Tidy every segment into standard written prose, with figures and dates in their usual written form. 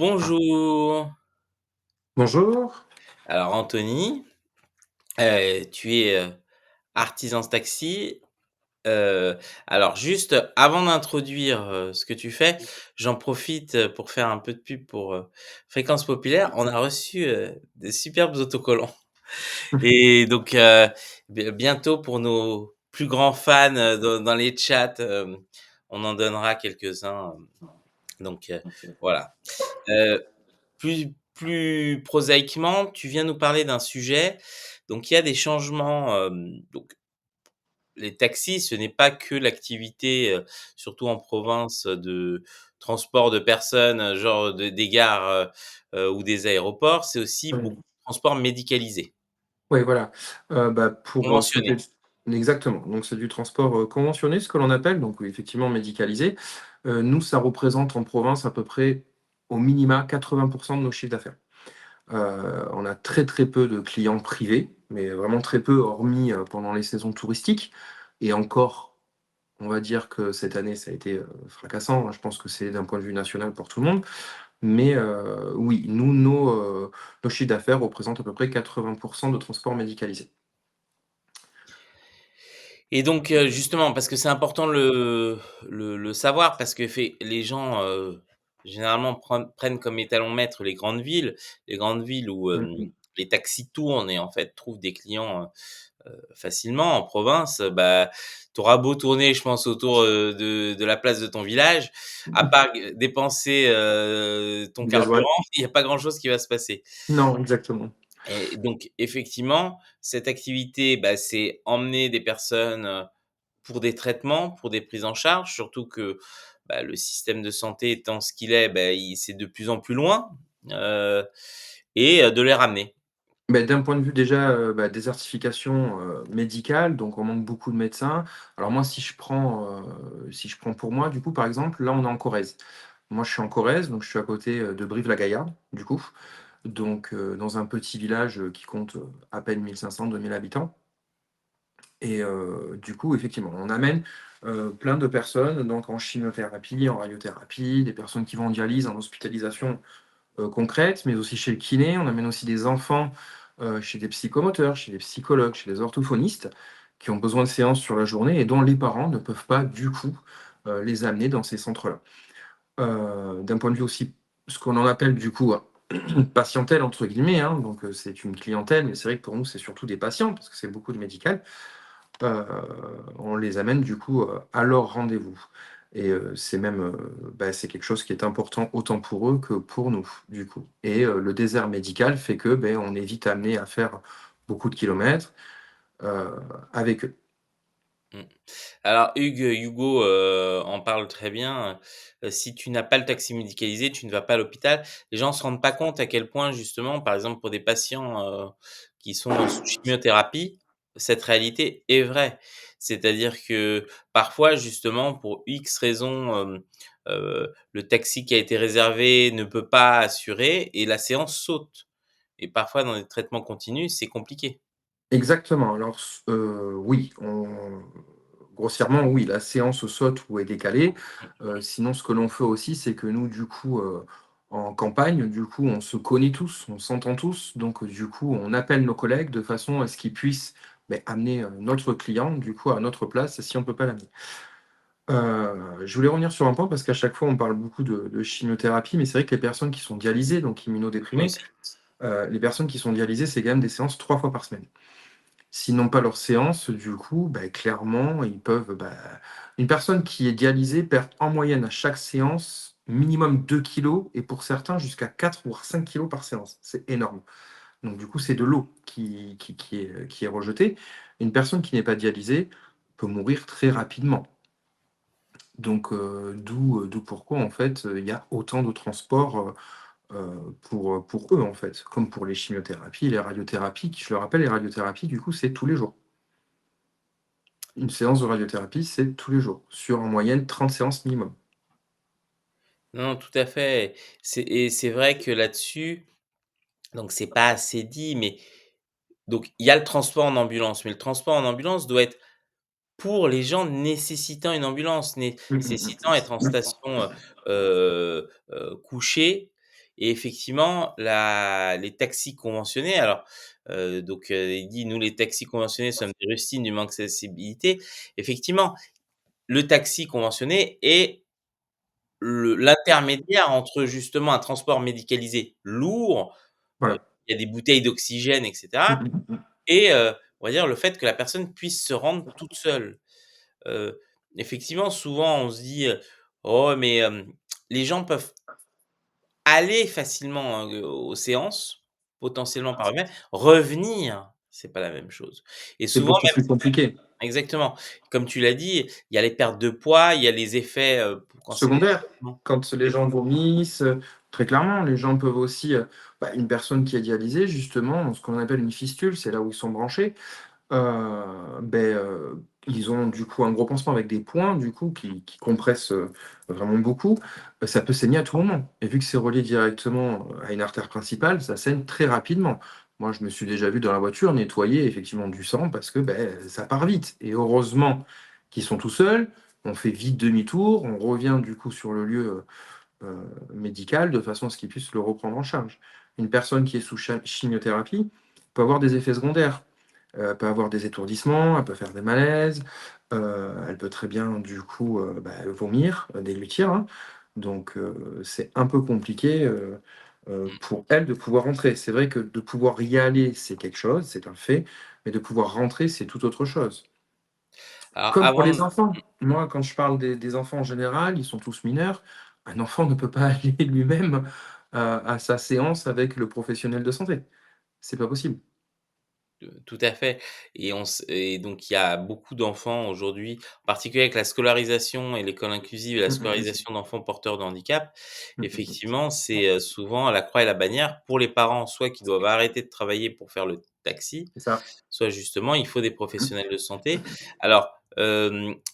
Bonjour. Bonjour. Alors Anthony, tu es, artisan taxi. Heu, alors juste avant d'introduire, ce que tu fais, j'en profite, pour faire un peu de pub pour, Fréquence Populaire. On a reçu, des superbes autocollants et donc bientôt pour nos plus grands fans, dans les chats, on en donnera quelques-uns, donc voilà. Heu plus prosaïquement, tu viens nous parler d'un sujet, donc il y a des changements, donc les taxis, ce n'est pas que l'activité, surtout en province, de transport de personnes, genre des gares, ou des aéroports, c'est aussi Oui, beaucoup de transport médicalisé, oui, voilà. Pour, conventionné. exactement, donc c'est du transport, conventionné, ce que l'on appelle, donc oui, effectivement médicalisé. Nous, ça représente en province à peu près, au minima 80 de nos chiffres d'affaires. On a très, très peu de clients privés, mais vraiment très peu, hormis, pendant les saisons touristiques et encore, on va dire que cette année, ça a été, fracassant, hein. Je pense que c'est d'un point de vue national pour tout le monde. Mais oui, nous, nos chiffres d'affaires représentent à peu près 80 de transport médicalisé. Et donc, justement, parce que c'est important de le savoir, parce que les gens, généralement prennent comme étalon maître les grandes villes où, Mmh mh. les taxis tournent et en fait trouvent des clients, facilement. En province, bah, tu auras beau tourner, je pense, autour, de la place de ton village, à part g dépenser, ton Du carburant, gasoil? il y a pas grand chose qui va se passer. Non, exactement. Et donc effectivement, cette activité, bah, c'est emmener des personnes, pour des traitements, pour des prises en charge, surtout que, bah, le système de santé étant ce qu'il est, bah, il c'est de plus en plus loin, heu de les ramener. D'un point de vue déjà, désertification, médicale, donc on manque beaucoup de médecins. Alors moi, si je prends pour moi, du coup, par exemple, là, on est en Corrèze. Moi, je suis en Corrèze, donc je suis à côté, de Brive-la-Gaillarde, du coup, donc dans un petit village, qui compte, à peine 1 500-2 000 habitants. Et du coup, effectivement, on amène, plein de personnes donc en chimiothérapie, en radiothérapie, des personnes qui vont en dialyse, en hospitalisation, concrète, mais aussi chez le kiné. On amène aussi des enfants, chez des psychomoteurs, chez des psychologues, chez des orthophonistes, qui ont besoin de séances sur la journée et dont les parents ne peuvent pas, du coup, les amener dans ces centres-là. D'un point de vue aussi, ce qu'on en appelle, du coup, «patientèle» entre guillemets, hein, donc c'est une clientèle, mais c'est vrai que pour nous, c'est surtout des patients parce que c'est beaucoup de médical. Heu, on les amène du coup, à leur rendez-vous et c'est même, c'est quelque chose qui est important autant pour eux que pour nous, du coup et le désert médical fait que, on est vite amené à faire beaucoup de kilomètres, heu, avec eux. Mmh. Alors Hugo, en parle très bien, si tu n'as pas le taxi médicalisé, tu ne vas pas à l'hôpital. Les gens se rendent pas compte à quel point justement, par exemple pour des patients, qui sont sous chimiothérapie, cette réalité est vraie. C'est-à-dire que parfois justement pour X raisons, le taxi qui a été réservé ne peut pas assurer et la séance saute et parfois dans des traitements continus, c'est compliqué. Exactement, alors oui, on grossièrement, oui, la séance saute ou est décalée. Sinon ce que l'on fait aussi, c'est que nous, du coup, en campagne, du coup, on se connaît tous, on s'entend tous, donc du coup, on appelle nos collègues de façon à ce qu'ils puissent, amener, notre client, du coup, à notre place si on ne peut pas l'amener. Je voulais revenir sur un point parce qu'à chaque fois, on parle beaucoup de chimiothérapie, mais c'est vrai que les personnes qui sont dialysées, donc Moi immunodéprimées, aussi. les personnes qui sont dialysées, c'est quand même des séances 3 fois par semaine. S'ils n'ont pas leur séance, du coup, clairement, ils peuvent, une personne qui est dialysée perd en moyenne à chaque séance minimum 2 kilos et pour certains jusqu'à 4 voire 5 kilos par séance. C'est énorme. Donc du coup, c'est de l'eau qui est rejetée. Une personne qui n'est pas dialysée peut mourir très rapidement. Donc d'où pourquoi en fait, il y a autant de transports, pour eux, en fait. Comme pour les chimiothérapies, les radiothérapies qui je le rappelle, les radiothérapies, du coup, c'est tous les jours. Une séance de radiothérapie, c'est tous les jours, sur en moyenne 30 séances minimum. Non, tout à fait. C'est vrai que là-dessus, donc c'est pas assez dit, mais donc il y a le transport en ambulance, mais le transport en ambulance doit être pour les gens nécessitant une ambulance, Mmh, mmh, nécessitant être en mmh. station, couchée et effectivement les taxis conventionnés alors, il dit: «Nous les taxis conventionnés sommes des rustines du manque d'accessibilité». Effectivement, le taxi conventionné est l'intermédiaire entre justement un transport médicalisé lourd, heu, Voilà. il y a des bouteilles d'oxygène et Mmh cetera mh, mmh. et on va dire le fait que la personne puisse se rendre toute seule. Heu, Effectivement, souvent on se dit, «Oh mais les gens peuvent aller facilement, aux séances, potentiellement par eux-mêmes, revenir, c'est pas la même chose» et C'est souvent beaucoup même plus compliqué. exactement, comme tu l'as dit, il y a les pertes de poids, il y a les effets, quand c'est des Secondaire, enfants. quand les gens vomissent, très clairement, les gens peuvent aussi, une personne qui est dialysée justement, ce qu'on appelle une fistule, c'est là où ils sont branchés, beh, ils ont du coup un gros pansement avec des points du coup qui compressent, vraiment beaucoup, ça peut saigner à tout moment et vu que c'est relié directement, à une artère principale, ça saigne très rapidement. Moi, je me suis déjà vu dans la voiture nettoyer effectivement du sang parce que, beh, ça part vite et heureusement qu'ils sont tout seuls, on fait vite demi-tour, on revient du coup sur le lieu, médical de façon à ce qu'ils puissent le reprendre en charge. Une personne qui est sous chimiothérapie peut avoir des effets secondaires. Elle peut avoir des étourdissements, elle peut faire des malaises, elle peut très bien du coup, vomir, déglutir, hein. Donc c'est un peu compliqué, pour elle de pouvoir rentrer. C'est vrai que de pouvoir y aller, c'est quelque chose, c'est un fait, mais de pouvoir rentrer, c'est tout autre chose. Alors Comme pour avant les enfants. Moi, quand je parle des enfants en général, ils sont tous mineurs. Un enfant ne peut pas aller lui-même, à sa séance avec le professionnel de santé. C'est pas possible. Tout à fait et donc il y a beaucoup d'enfants aujourd'hui, en particulier avec la scolarisation et l'école inclusive et la Mmh mh, mmh. scolarisation d'enfants porteurs de handicap. Mmh mh, mmh. Effectivement, c'est, souvent la croix et la bannière pour les parents, soit qui doivent arrêter de travailler pour faire le taxi, C'est ça. soit justement il faut des professionnels de santé. Alors,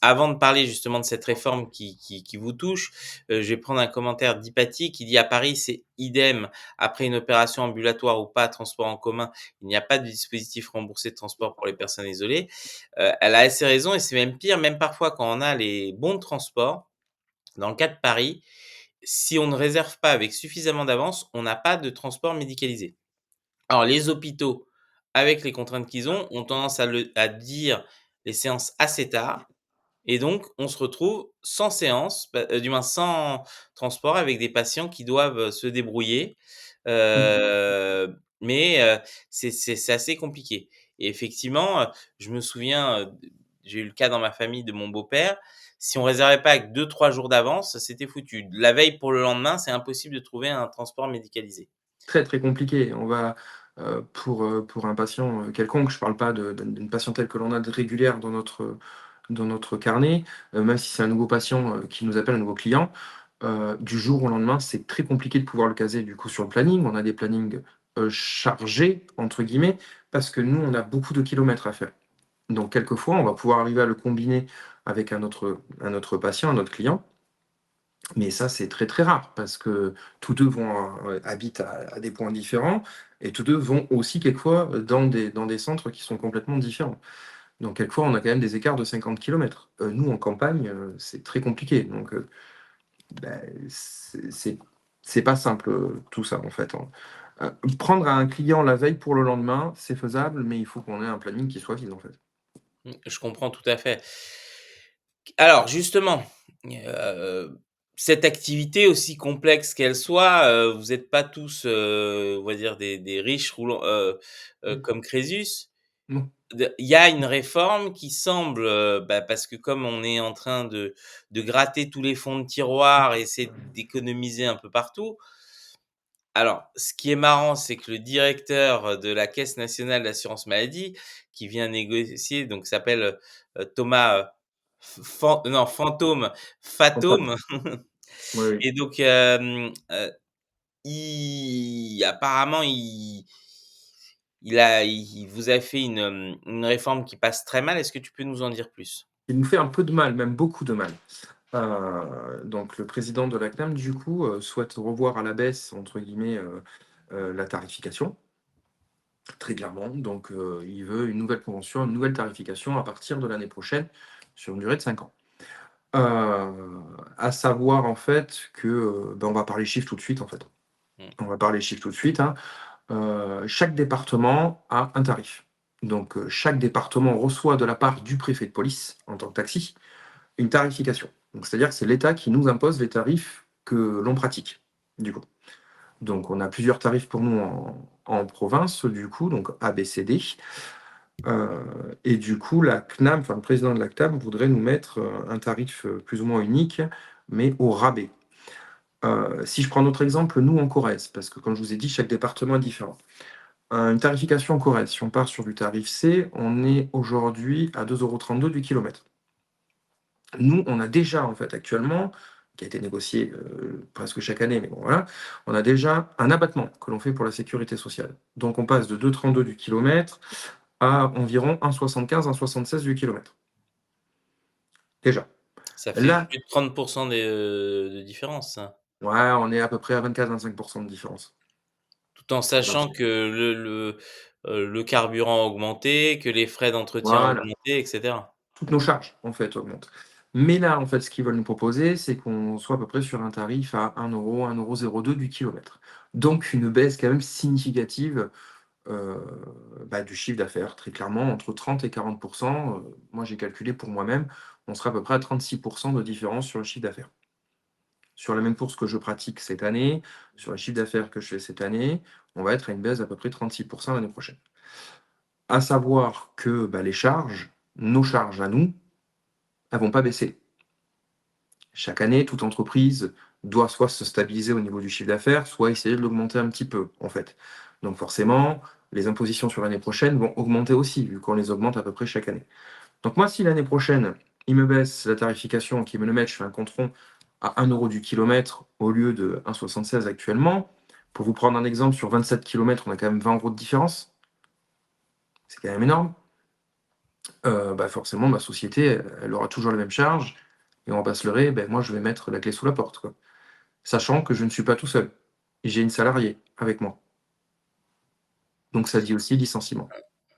avant de parler justement de cette réforme qui vous touche, je vais prendre un commentaire d'Hypatie qui dit: «À Paris, c'est idem. Après une opération ambulatoire ou pas, transport en commun, il n'y a pas de dispositif remboursé de transport pour les personnes isolées». Elle a assez raison et c'est même pire, même parfois quand on a les bons de transport, dans le cas de Paris, si on ne réserve pas avec suffisamment d'avance, on n'a pas de transport médicalisé. Alors les hôpitaux, avec les contraintes qu'ils ont tendance à dire les séances assez tard et donc on se retrouve sans séance, du moins sans transport avec des patients qui doivent, se débrouiller. Mmh. Mais c'est assez compliqué et effectivement, je me souviens, j'ai eu le cas dans ma famille de mon beau-père. Si on réservait pas avec 2-3 jours d'avance, c'était foutu. La veille pour le lendemain, c'est impossible de trouver un transport médicalisé. Très, très compliqué. On va, pour un patient, quelconque, je parle pas d'une patientèle que l'on a de régulière dans notre carnet, même si c'est un nouveau patient, qui nous appelle, un nouveau client, du jour au lendemain, c'est très compliqué de pouvoir le caser du coup sur le planning. On a des plannings, «chargés» entre guillemets, parce que nous, on a beaucoup de kilomètres à faire. Donc quelquefois, on va pouvoir arriver à le combiner avec un autre patient, un autre client, mais ça, c'est très, très rare parce que tous 2 habitent à des points différents et tous 2 vont aussi quelquefois, dans des centres qui sont complètement différents. Donc quelquefois, on a quand même des écarts de 50 kilomètres. Nous, en campagne, c'est très compliqué donc c'est pas simple, tout ça, en fait, hein. Prendre un client la veille pour le lendemain, c'est faisable, mais il faut qu'on ait un planning qui soit vide, en fait. Je comprends tout à fait. Alors justement, heu, cette activité aussi complexe qu'elle soit, vous êtes pas tous, on va dire des riches roulants, Mmh. comme Crésus. Non. Il y a une réforme qui semble, parce que comme on est en train de gratter tous les fonds de tiroir et essayer d'économiser un peu partout. Alors, ce qui est marrant, c'est que le directeur de la Caisse nationale d'assurance maladie, qui vient négocier, donc s'appelle, Thomas, Fantôme Fantôme. Fatome Oui, oui. et donc il apparemment il vous a fait une réforme qui passe très mal. Est-ce que tu peux nous en dire plus? Il nous fait un peu de mal, même beaucoup de mal. Donc le président de la CNAM, du coup, souhaite revoir à la baisse, entre guillemets, la tarification, très clairement. Donc, il veut une nouvelle convention, une nouvelle tarification à partir de l'année prochaine, sur une durée de 5 ans. À savoir, en fait, que, on va parler chiffres tout de suite, en fait. Mmh. On va parler chiffres tout de suite, hein. Chaque département a un tarif. Donc, chaque département reçoit de la part du préfet de police, en tant que taxi, une tarification. Donc, c'est-à-dire que c'est l'État qui nous impose les tarifs que l'on pratique, du coup. Donc, on a plusieurs tarifs pour nous en province, du coup, donc A, B, C, D. Et du coup, la CNAM, enfin le président de la CNAM voudrait nous mettre, un tarif, plus ou moins unique, mais au rabais. Si je prends un autre exemple, nous en Corrèze, parce que comme je vous ai dit, chaque département est différent. Une tarification en Corrèze, si on part sur du tarif C, on est aujourd'hui à 2,32 € du kilomètre. Nous, on a déjà en fait actuellement, qui a été négocié, presque chaque année, mais bon voilà, on a déjà un abattement que l'on fait pour la sécurité sociale. Donc on passe de 2,32 € du kilomètre à environ 1,75, 1,76 € du kilomètre. Déjà. Ça fait Là, plus de 30 de différence, ça. ouais, on est à peu près à 24-25 % de différence. Tout en sachant que le carburant a augmenté, que les frais d'entretien ont Voilà, augmenté et cetera. toutes nos charges, en fait, augmentent. Mais là, en fait, ce qu'ils veulent nous proposer, c'est qu'on soit à peu près sur un tarif à 1 €, 1,02 € du kilomètre. Donc une baisse quand même significative, heu, du chiffre d'affaires, très clairement, entre 30 et 40 moi, j'ai calculé pour moi-même, on sera à peu près à 36 % de différence sur le chiffre d'affaires. Sur la même course que je pratique cette année, sur le chiffre d'affaires que je fais cette année, on va être à une baisse d'à peu près 36 l'année prochaine. À savoir que, les charges, nos charges à nous, elles vont pas baisser. Chaque année, toute entreprise doit soit se stabiliser au niveau du chiffre d'affaires, soit essayer de l'augmenter un petit peu, en fait. Donc forcément, les impositions sur l'année prochaine vont augmenter aussi, vu qu'on les augmente à peu près chaque année. Donc moi, si l'année prochaine, ils me baissent la tarification, qu'ils me le mettent, je fais un compte rond, à 1 € du kilomètre au lieu de 1,76 actuellement. Pour vous prendre un exemple, sur 27 kilomètres, on a quand même 20 € de différence. C'est quand même énorme. Forcément, ma société, elle aura toujours les mêmes charges et on va pas se leurrer, moi, je vais mettre la clé sous la porte, quoi. Sachant que je ne suis pas tout seul. J'ai une salariée avec moi. Donc ça dit aussi licenciement.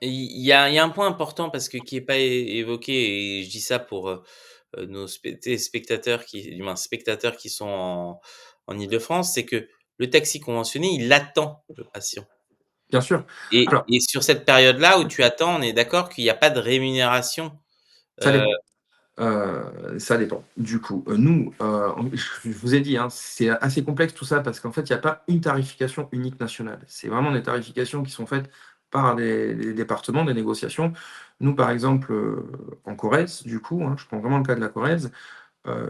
Et il y a un point important parce que qui est pas évoqué et je dis ça pour, nos téléspectateurs qui du moins spectateurs qui sont en Île-de-France, c'est que le taxi conventionné, il attend le patient Bien sûr. et Alors, sur cette période-là où tu attends, on est d'accord qu'il y a pas de rémunération? ça Heu, dépend. Ça dépend. Du coup, nous, je vous ai dit, hein, c'est assez complexe tout ça parce qu'en fait, il y a pas une tarification unique nationale. C'est vraiment des tarifications qui sont faites par les départements, des négociations. Nous, par exemple, en Corrèze, du coup, hein, je prends vraiment le cas de la Corrèze,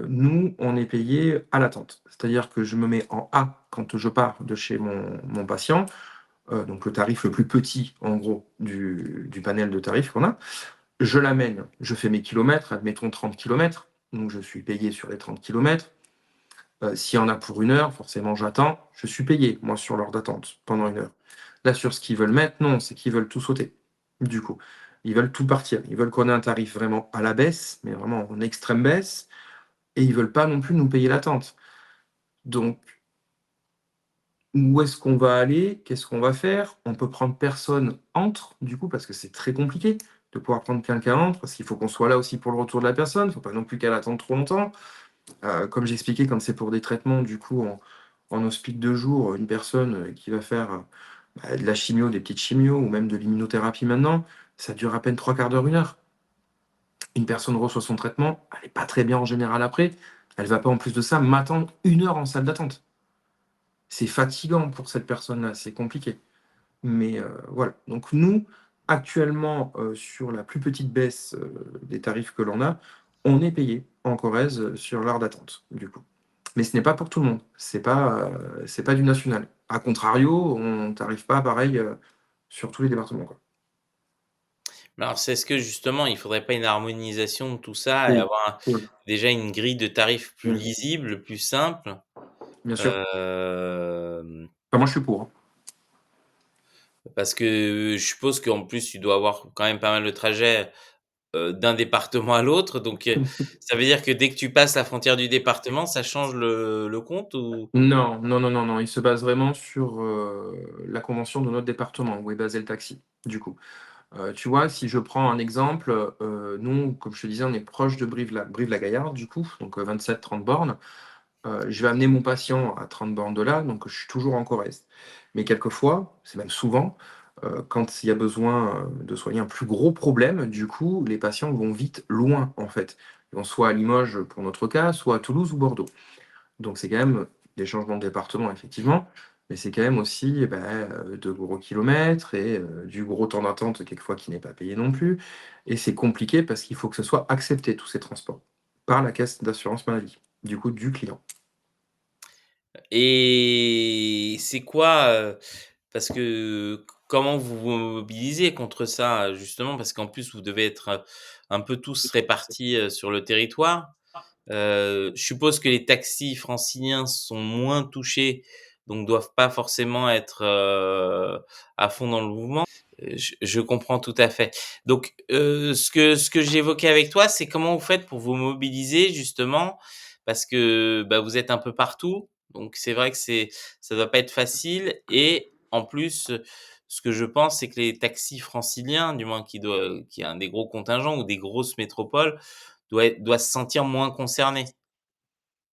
nous, on est payé à l'attente. C'est-à-dire que je me mets en A quand je pars de chez mon patient, donc le tarif le plus petit, en gros, du panel de tarifs qu'on a. Je l'amène, je fais mes kilomètres, admettons 30 kilomètres, donc je suis payé sur les 30 kilomètres. S'il y en a pour 1 heure, forcément j'attends, je suis payé, moi, sur l'heure d'attente, pendant 1 heure. Là, sur ce qu'ils veulent mettre, non, c'est qu'ils veulent tout sauter, du coup. Ils veulent tout partir. Ils veulent qu'on ait un tarif vraiment à la baisse, mais vraiment en extrême baisse, et ils veulent pas non plus nous payer l'attente. Donc, où est-ce qu'on va aller? Qu'est-ce qu'on va faire? On peut prendre personne entre, du coup, parce que c'est très compliqué de pouvoir prendre quelqu'un entre, parce qu'il faut qu'on soit là aussi pour le retour de la personne. Il ne faut pas non plus qu'elle attende trop longtemps. Comme j'expliquais, quand c'est pour des traitements, du coup, en hospice de jour, une personne qui va faire de la chimio, des petites chimios, ou même de l'immunothérapie maintenant, ça dure à peine trois quarts d'heure, 1 heure. Une personne reçoit son traitement, elle n'est pas très bien en général après. Elle ne va pas en plus de ça m'attendre 1 heure en salle d'attente. C'est fatigant pour cette personne-là, c'est compliqué. Mais voilà, donc nous, actuellement, sur la plus petite baisse, des tarifs que l'on a, on est payé en Corrèze, sur l'heure d'attente, du coup. Mais ce n'est pas pour tout le monde, c'est pas du national. A contrario, on tarif pas pareil, sur tous les départements, quoi. mais alors c'est est-ce que justement il faudrait pas une harmonisation de tout ça et Oui, avoir oui. déjà une grille de tarifs plus Mmh. lisible, plus simple? Bien sûr. Hem Enfin, moi, je suis pour, hein. Parce que je suppose qu'en plus, tu dois avoir quand même pas mal de trajets, d'un département à l'autre, donc ça veut dire que dès que tu passes la frontière du département, ça change le compte ou? Non, non, non, non, non, il se base vraiment sur, la convention de notre département où est basé le taxi, du coup. Tu vois, si je prends un exemple, nous, comme je te disais, on est proche de Brive-la-Gaillarde, du coup, donc 27-30 bornes. je vais amener mon patient à 30 bornes de là, donc je suis toujours en Corrèze. Mais quelquefois, c'est même souvent, quand il y a besoin, de soigner un plus gros problème, du coup, les patients vont vite loin, en fait. Ils vont soit à Limoges pour notre cas, soit à Toulouse ou Bordeaux. Donc c'est quand même des changements de département effectivement, mais c'est quand même aussi, de gros kilomètres et du gros temps d'attente quelquefois qui n'est pas payé non plus et c'est compliqué parce qu'il faut que ce soit accepté tous ces transports par la caisse d'assurance maladie, du coup du client. Et c'est quoi, parce que comment vous vous mobilisez contre ça, justement? Parce qu'en plus vous devez être, un peu tous répartis, sur le territoire. Je suppose que les taxis franciliens sont moins touchés, donc doivent pas forcément être, à fond dans le mouvement. Je comprends tout à fait. Donc, ce que j'évoquais avec toi, c'est comment vous faites pour vous mobiliser justement? Parce que, bah, vous êtes un peu partout, donc c'est vrai que ça doit pas être facile et en plus, ce que je pense, c'est que les taxis franciliens, du moins qui a un des gros contingents ou des grosses métropoles, doit se sentir moins concerné.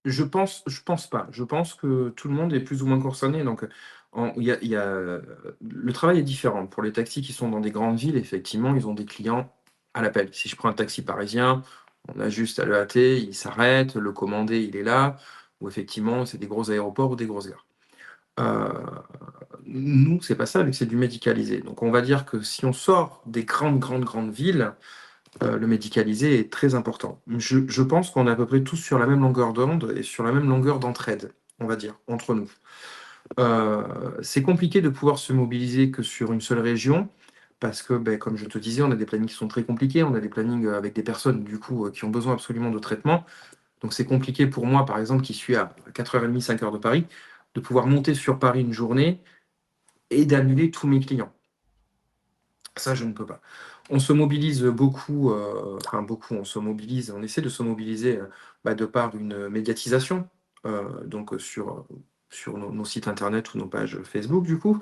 Je pense pas. Je pense que tout le monde est plus ou moins concerné donc, en il y a, le travail est différent. Pour les taxis qui sont dans des grandes villes, effectivement, ils ont des clients à l'appel. Si je prends un taxi parisien, on a juste à le hâter, il s'arrête, le commander, il est là, ou effectivement, c'est des gros aéroports ou des grosses gares. Heu, Nous, c'est pas ça, vu que c'est du médicalisé. Donc on va dire que si on sort des grandes, grandes, grandes villes, le médicalisé est très important. Je pense qu'on est à peu près tous sur la même longueur d'onde et sur la même longueur d'entraide, on va dire, entre nous. Heu, c'est compliqué de pouvoir se mobiliser que sur une seule région parce que, comme je te disais, on a des plannings qui sont très compliqués. On a des plannings, avec des personnes, du coup, qui ont besoin absolument de traitement. Donc c'est compliqué pour moi, par exemple, qui suis à 4h30, 5 heures de Paris, de pouvoir monter sur Paris une journée et d'annuler tous mes clients. Ça, je ne peux pas. On se mobilise beaucoup, enfin beaucoup, on se mobilise, on essaie de se mobiliser, de par une médiatisation, donc sur nos sites internet ou nos pages Facebook du coup,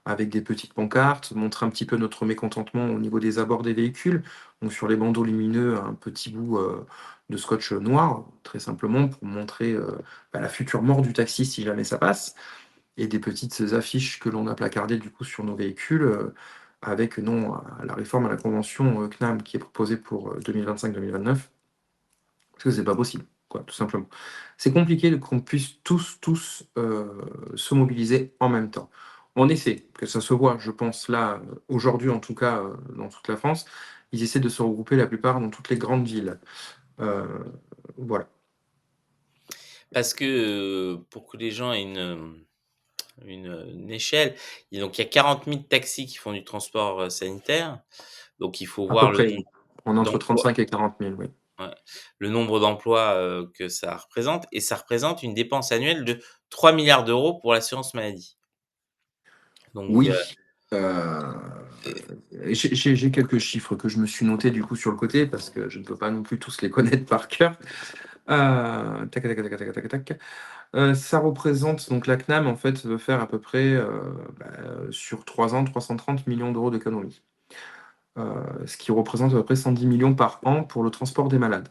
avec des petites pancartes, montrer un petit peu notre mécontentement au niveau des abords des véhicules. Donc sur les bandeaux lumineux, un petit bout, de scotch noir, très simplement pour montrer, la future mort du taxi si jamais ça passe et des petites affiches que l'on a placardées du coup sur nos véhicules, avec non à la réforme à la convention, CNAM qui est proposée pour, 2025-2029, parce que c'est pas possible, quoi, tout simplement. C'est compliqué de qu'on puisse tous, se mobiliser en même temps. On essaie, que ça se voit, je pense là, aujourd'hui en tout cas, dans toute la France, ils essaient de se regrouper la plupart dans toutes les grandes villes. Heu, voilà. Parce que, pour que les gens aient une échelle, et donc il y a 40 000 taxis qui font du transport, sanitaire, donc il faut À peu voir le près, nombre on est entre d'emplois, 35 et 40 000, oui. ouais, le nombre d'emplois, que ça représente, et ça représente une dépense annuelle de 3 milliards d'euros pour l'assurance maladie. Donc, Oui, j'ai quelques chiffres que je me suis notés du coup sur le côté parce que je ne peux pas non plus tous les connaître par cœur. Tac, tac, tac, tac, tac, tac, tac. Ça représente donc la CNAM en fait veut faire à peu près, sur 3 ans, 330 millions d'euros d'économies. Ce qui représente à peu près 110 millions par an pour le transport des malades.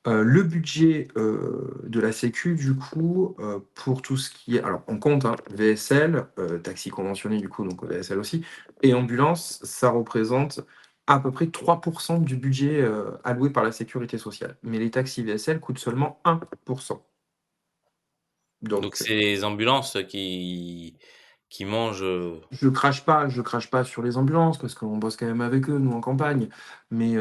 Le budget, de la sécu du coup, pour tout ce qui est alors on compte, hein, VSL, taxi conventionné du coup, donc VSL aussi et ambulance, ça représente à peu près 3 du budget, alloué par la sécurité sociale. Mais les taxis VSL coûtent seulement 1. donc Donc c'est les ambulances qui mangent, je crache pas sur les ambulances parce qu'on bosse quand même avec eux, nous, en campagne. Mais,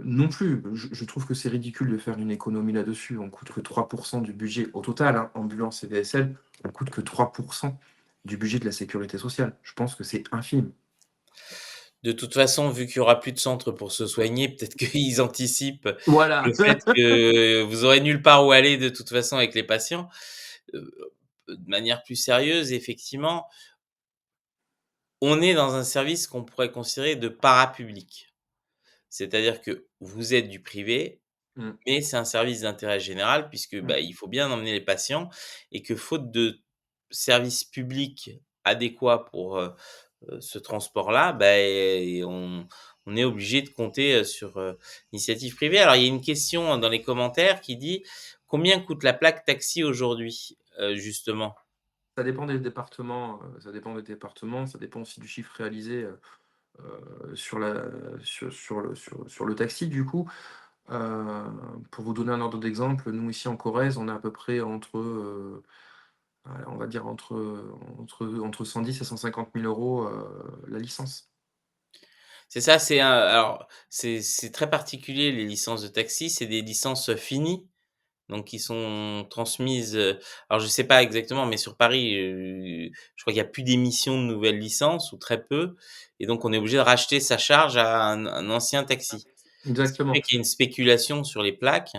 non plus, je trouve que c'est ridicule de faire une économie là-dessus. On coûte que 3 du budget au total, hein, ambulance et VSL, on coûte que 3 du budget de la sécurité sociale. Je pense que c'est infime. de toute façon, vu qu'il y aura plus de centres pour se soigner, peut-être qu'ils anticipent le Voilà. fait que vous aurez nulle part où aller de toute façon avec les patients. Heu, de manière plus sérieuse, effectivement, on est dans un service qu'on pourrait considérer de parapublic. C'est-à-dire que vous êtes du privé, Mmh, mais c'est un service d'intérêt général puisque, mmh. bah, il faut bien emmener les patients, et que faute de services publics adéquats pour, ce transport-là, et on est obligé de compter, sur, l'initiative privée. Alors il y a une question dans les commentaires qui dit: combien coûte la plaque taxi aujourd'hui, justement? Ça dépend des départements, ça dépend des départements, ça dépend aussi du chiffre réalisé, sur la sur le taxi du coup. Heu, pour vous donner un ordre d'exemple, nous ici en Corrèze, on est à peu près entre, allez, on va dire entre 110 et 150 000 € la licence. C'est ça, c'est un alors c'est très particulier les licences de taxi, c'est des licences, finies, donc qui sont transmises, alors je sais pas exactement, mais sur Paris, je crois qu'il y a plus d'émission de nouvelles licences ou très peu et donc on est obligé de racheter sa charge à un ancien taxi. Ce qui fait Exactement, qu'il y a une spéculation sur les plaques,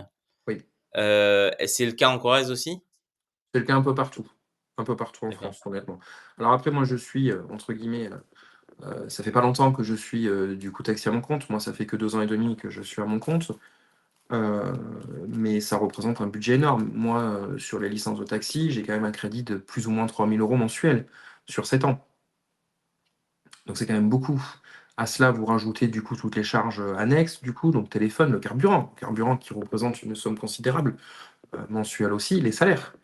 oui. et c'est le cas en Corrèze aussi? C'est le cas un peu partout en D'accord. France honnêtement. Alors après moi je suis, entre guillemets, ça fait pas longtemps que je suis, du coup taxi à mon compte. Moi ça fait que 2 ans et demi que je suis à mon compte. Heu, mais ça représente un budget énorme. Moi, sur les licences de taxi, j'ai quand même un crédit de plus ou moins 3 000 € mensuels sur 7 ans. Donc c'est quand même beaucoup. À cela, vous rajoutez du coup toutes les charges, annexes du coup, donc téléphone, le carburant qui représente une somme considérable, mensuelle aussi, les salaires.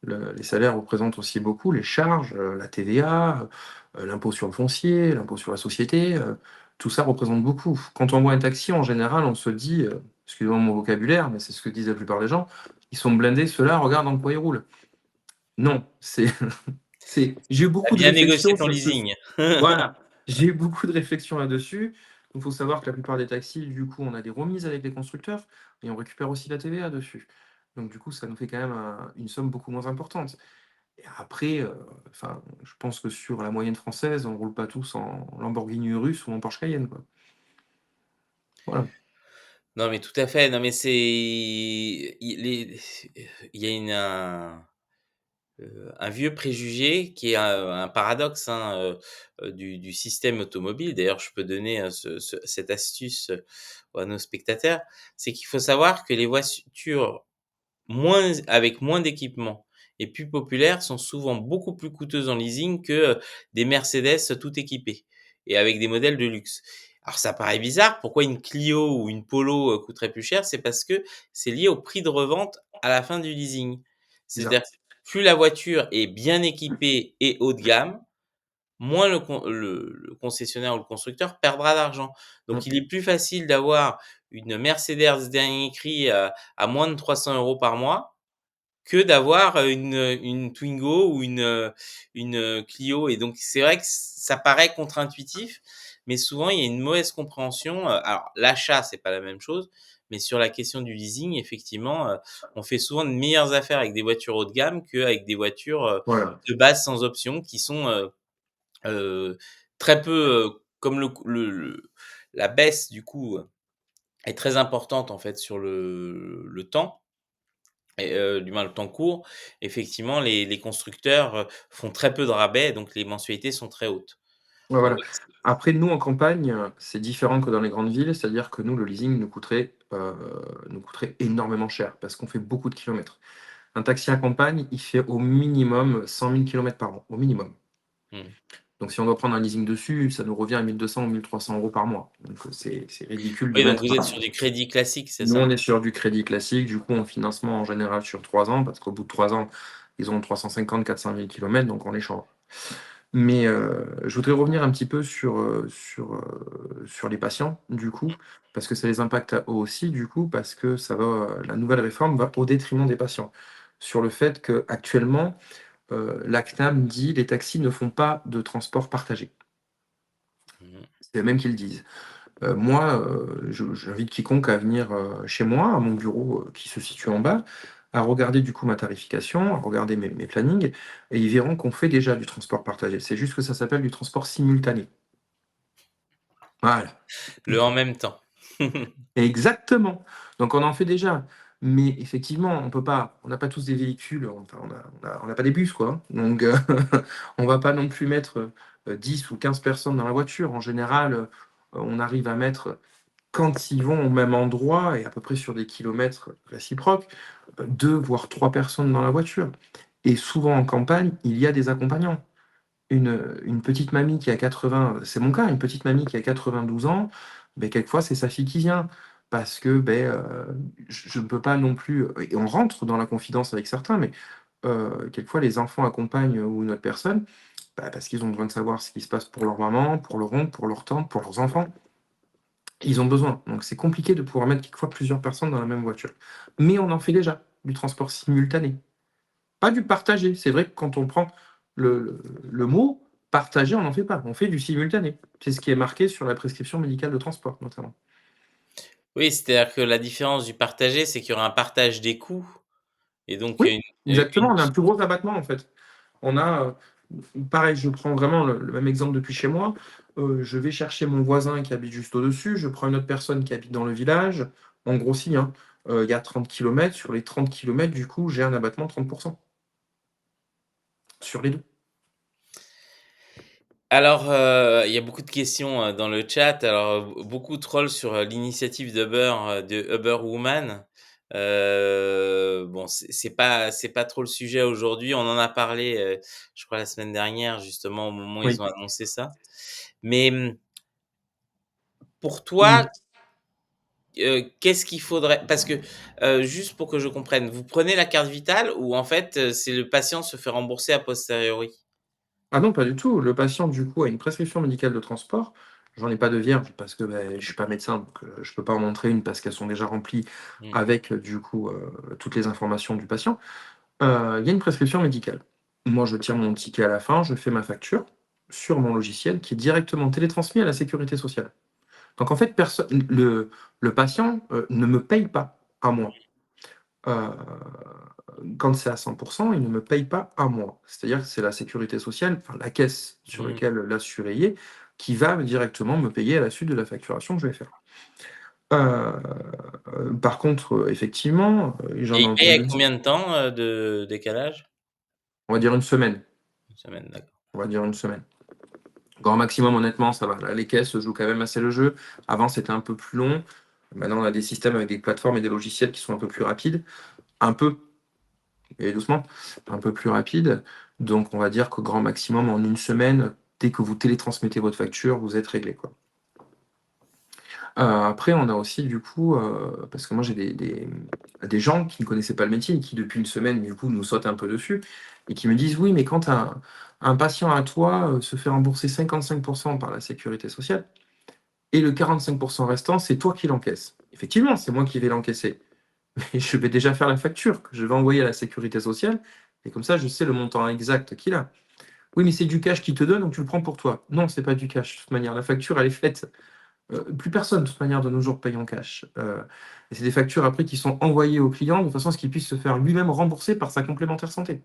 Les salaires représentent aussi beaucoup, les charges, la TVA, l'impôt sur le foncier, l'impôt sur la société, tout ça représente beaucoup. Quand on voit un taxi, en général, on se dit, excusez-moi mon vocabulaire, mais c'est ce que disent la plupart des gens: «Ils sont blindés ceux-là, regarde dans quoi ils roulent». Non, c'est j'ai eu Tu as beaucoup de bien négocié réflexions ton sur ce leasing. voilà, j'ai eu beaucoup de réflexions là-dessus. Il faut savoir que la plupart des taxis, du coup, on a des remises avec les constructeurs et on récupère aussi la TVA dessus. Donc du coup, ça nous fait quand même une somme beaucoup moins importante. Et après, enfin, je pense que sur la moyenne française, on roule pas tous en Lamborghini Urus ou en Porsche Cayenne, quoi. Voilà. Non, mais tout à fait. Non, mais c'est il y a un vieux préjugé qui est un paradoxe, hein, du système automobile. D'ailleurs, je peux donner, cette astuce, à nos spectateurs. C'est qu'il faut savoir que les voitures avec moins d'équipement et plus populaires sont souvent beaucoup plus coûteuses en leasing que, des Mercedes tout équipées et avec des modèles de luxe. Alors ça paraît bizarre, pourquoi une Clio ou une Polo, coûterait plus cher? C'est parce que c'est lié au prix de revente à la fin du leasing. C'est-à-dire Bizarre. que plus la voiture est bien équipée et haut de gamme, moins le concessionnaire ou le constructeur perdra d'argent. Donc Mmh. il est plus facile d'avoir une Mercedes dernier cri, à moins de 300 € par mois que d'avoir, une Twingo ou une Clio et donc c'est vrai que ça paraît contre-intuitif, mais souvent il y a une mauvaise compréhension, alors l'achat, c'est pas la même chose, mais sur la question du leasing, effectivement, on fait souvent de meilleures affaires avec des voitures haut de gamme qu'avec des voitures, Voilà. de base sans option qui sont, heu, très peu, comme la baisse du coût est très importante en fait sur le temps et du moins le temps court, effectivement les constructeurs, font très peu de rabais, donc les mensualités sont très hautes. Ouais, Donc voilà. Après, nous, en campagne, c'est différent que dans les grandes villes, c'est-à-dire que nous, le leasing nous coûterait énormément cher parce qu'on fait beaucoup de kilomètres. Un taxi à campagne, il fait au minimum 100 000 kilomètres par an, au minimum. mmh. Donc si on doit prendre un leasing dessus, ça nous revient à 1 200 ou 1 300 € par mois. Donc c'est ridicule de Oui, donc mettre. vous êtes sur du crédit classique, c'est Nous, on ça? est sur du crédit classique, du coup, en financement en général sur 3 ans, parce qu'au bout de 3 ans, ils ont 350 000 400 000 kilomètres, donc on les change. Mais je voudrais revenir un petit peu sur les patients, du coup, parce que ça les impacte à eux aussi, du coup, parce que la nouvelle réforme va au détriment des patients. Sur le fait qu'actuellement, la CNAM dit: «Les taxis ne font pas de transport partagé». Mmh. C'est eux-mêmes qui le disent. Moi, j'invite quiconque à venir, chez moi, à mon bureau, qui se situe en bas, à regarder du coup ma tarification, à regarder mes plannings et ils verront qu'on fait déjà du transport partagé. C'est juste que ça s'appelle du transport simultané. Voilà. Le en même temps. Exactement. Donc on en fait déjà. Mais effectivement, on n'a pas tous des véhicules, enfin on n'a pas des bus quoi, hein. Donc on va pas non plus mettre, 10 ou 15 personnes dans la voiture. En général, on arrive à mettre, quand ils vont au même endroit et à peu près sur des kilomètres réciproques, 2 voire 3 personnes dans la voiture et souvent en campagne, il y a des accompagnants. Une petite mamie qui a 80, c'est mon cas, une petite mamie qui a 92 ans, beh, quelquefois c'est sa fille qui vient parce que, je ne peux pas non plus, et on rentre dans la confidence avec certains, mais quelquefois les enfants accompagnent, ou une autre personne, parce qu'ils ont besoin de savoir ce qui se passe pour leur maman, pour leur oncle, pour leur tante, pour leurs enfants. Ils ont besoin, donc c'est compliqué de pouvoir mettre quelquefois plusieurs personnes dans la même voiture. Mais on en fait déjà, du transport simultané. Pas du partagé. C'est vrai que quand on prend le mot partagé, on n'en fait pas. On fait du simultané. C'est ce qui est marqué sur la prescription médicale de transport, notamment. Oui, c'est-à-dire que la différence du partagé, c'est qu'il y aura un partage des coûts et donc Oui, une exactement, on a un plus gros abattement, en fait. On a, pareil, je prends vraiment le même exemple depuis chez moi. Je vais chercher mon voisin qui habite juste au-dessus, je prends une autre personne qui habite dans le village. En grossit, hein. Il y a 30 kilomètres. Sur les 30 kilomètres, du coup, j'ai un abattement de 30 sur les 2. Alors, il y a beaucoup de questions, dans le chat. Alors, beaucoup trollent sur, l'initiative de Uber Woman. Bon, c'est pas trop le sujet aujourd'hui. On en a parlé, je crois la semaine dernière, justement, au moment où ils Oui. ont annoncé ça. Mais, pour toi, Mmh. qu'est-ce qu'il faudrait parce que, juste pour que je comprenne, vous prenez la carte vitale ou en fait, c'est le patient se fait rembourser a posteriori? Ah non, pas du tout. Le patient, du coup, a une prescription médicale de transport. J'en ai pas de vierge parce que, je suis pas médecin, donc je peux pas en montrer une parce qu'elles sont déjà remplies Mmh. avec, du coup, toutes les informations du patient. Il y a une prescription médicale. Moi, je tire mon ticket à la fin, je fais ma facture sur mon logiciel qui est directement télétransmis à la sécurité sociale. Donc en fait, le patient, ne me paye pas à moi. Heu, Quand c'est à 100, il ne me paye pas à moi. C'est-à-dire que c'est la sécurité sociale, enfin la caisse sur Mmh. laquelle l'assuré est, qui va directement me payer à la suite de la facturation que je vais faire. Par contre, effectivement, Et j'en ai il paye avec entendu combien de temps, de décalage? on va dire une semaine, Une semaine, d'accord. on va dire une semaine. Grand maximum, honnêtement, ça va. Là, les caisses jouent quand même assez le jeu. Avant, c'était un peu plus long. Maintenant, on a des systèmes avec des plateformes et des logiciels qui sont un peu plus rapides. Un peu, et doucement, un peu plus rapides. Donc, on va dire qu'au grand maximum, en une semaine, dès que vous télétransmettez votre facture, vous êtes réglé, quoi. Après, on a aussi, du coup, parce que moi, j'ai des gens qui ne connaissaient pas le métier et qui, depuis une semaine, du coup, nous sautent un peu dessus et qui me disent: «Oui, mais quand un patient à toi, se fait rembourser 55 par la sécurité sociale, et le 45 restant, c'est toi qui l'encaisses. Effectivement, c'est moi qui vais l'encaisser, mais je vais déjà faire la facture que je vais envoyer à la sécurité sociale et comme ça, je sais le montant exact qu'il a. Oui, mais c'est du cash qu'il te donne, donc tu le prends pour toi. Non, c'est pas du cash. De toute manière, la facture, elle est faite. Plus personne, de toute manière, de nos jours, paye en cash. Et c'est des factures après qui sont envoyées au client de façon à ce qu'il puisse se faire lui-même rembourser par sa complémentaire santé.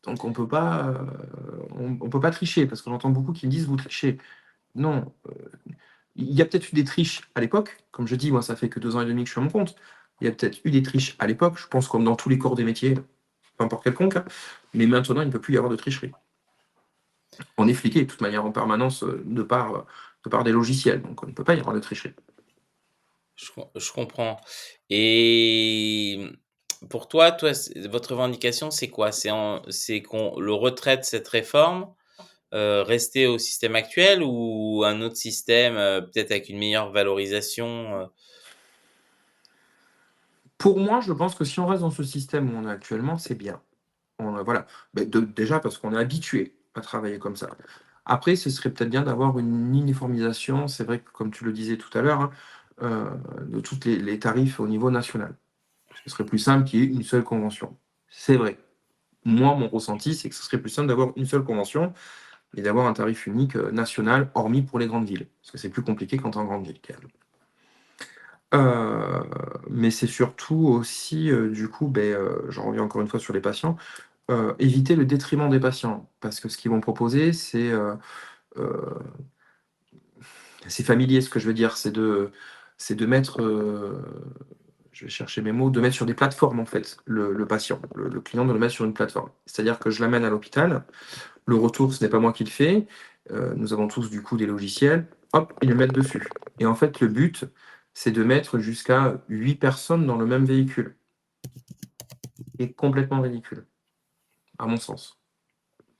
Donc on peut pas tricher parce que j'entends beaucoup qui me disent: «Vous trichez». Non, il y a peut-être eu des triches à l'époque. Comme je dis, moi, ça fait que 2 ans et demi que je suis à mon compte. Il y a peut-être eu des triches à l'époque, je pense comme dans tous les corps des métiers, peu importe quelconque, hein, mais maintenant, il ne peut plus y avoir de tricherie. On est fliqué de toute manière en permanence, de par des logiciels, donc on ne peut pas y avoir de tricherie. Je comprends et pour toi, c'est votre revendication, c'est quoi? C'est qu'on le retrait de cette réforme, rester au système actuel ou un autre système, peut-être avec une meilleure valorisation, Pour moi, je pense que si on reste dans ce système où on est actuellement, c'est bien. Voilà, déjà parce qu'on est habitué à travailler comme ça. Après, ce serait peut-être bien d'avoir une uniformisation, c'est vrai que comme tu le disais tout à l'heure, hein, de toutes les tarifs au niveau national. Ce serait plus simple qu'il y ait une seule convention. C'est vrai. Moi, mon ressenti, c'est que ce serait plus simple d'avoir une seule convention et d'avoir un tarif unique, national, hormis pour les grandes villes. Parce que c'est plus compliqué quand tu es en grande ville, quand même. Mais c'est surtout aussi, du coup, j'en reviens encore une fois sur les patients, éviter le détriment des patients. Parce que ce qu'ils vont proposer, heu, c'est familier ce que je veux dire, c'est de mettre, je vais chercher mes mots, de mettre sur des plateformes en fait, le patient, le client de le mettre sur une plateforme. C'est-à-dire que je l'amène à l'hôpital, le retour, ce n'est pas moi qui le fais, nous avons tous du coup des logiciels, hop, ils le mettent dessus et en fait, le but, c'est de mettre jusqu'à 8 personnes dans le même véhicule et complètement ridicule, à mon sens.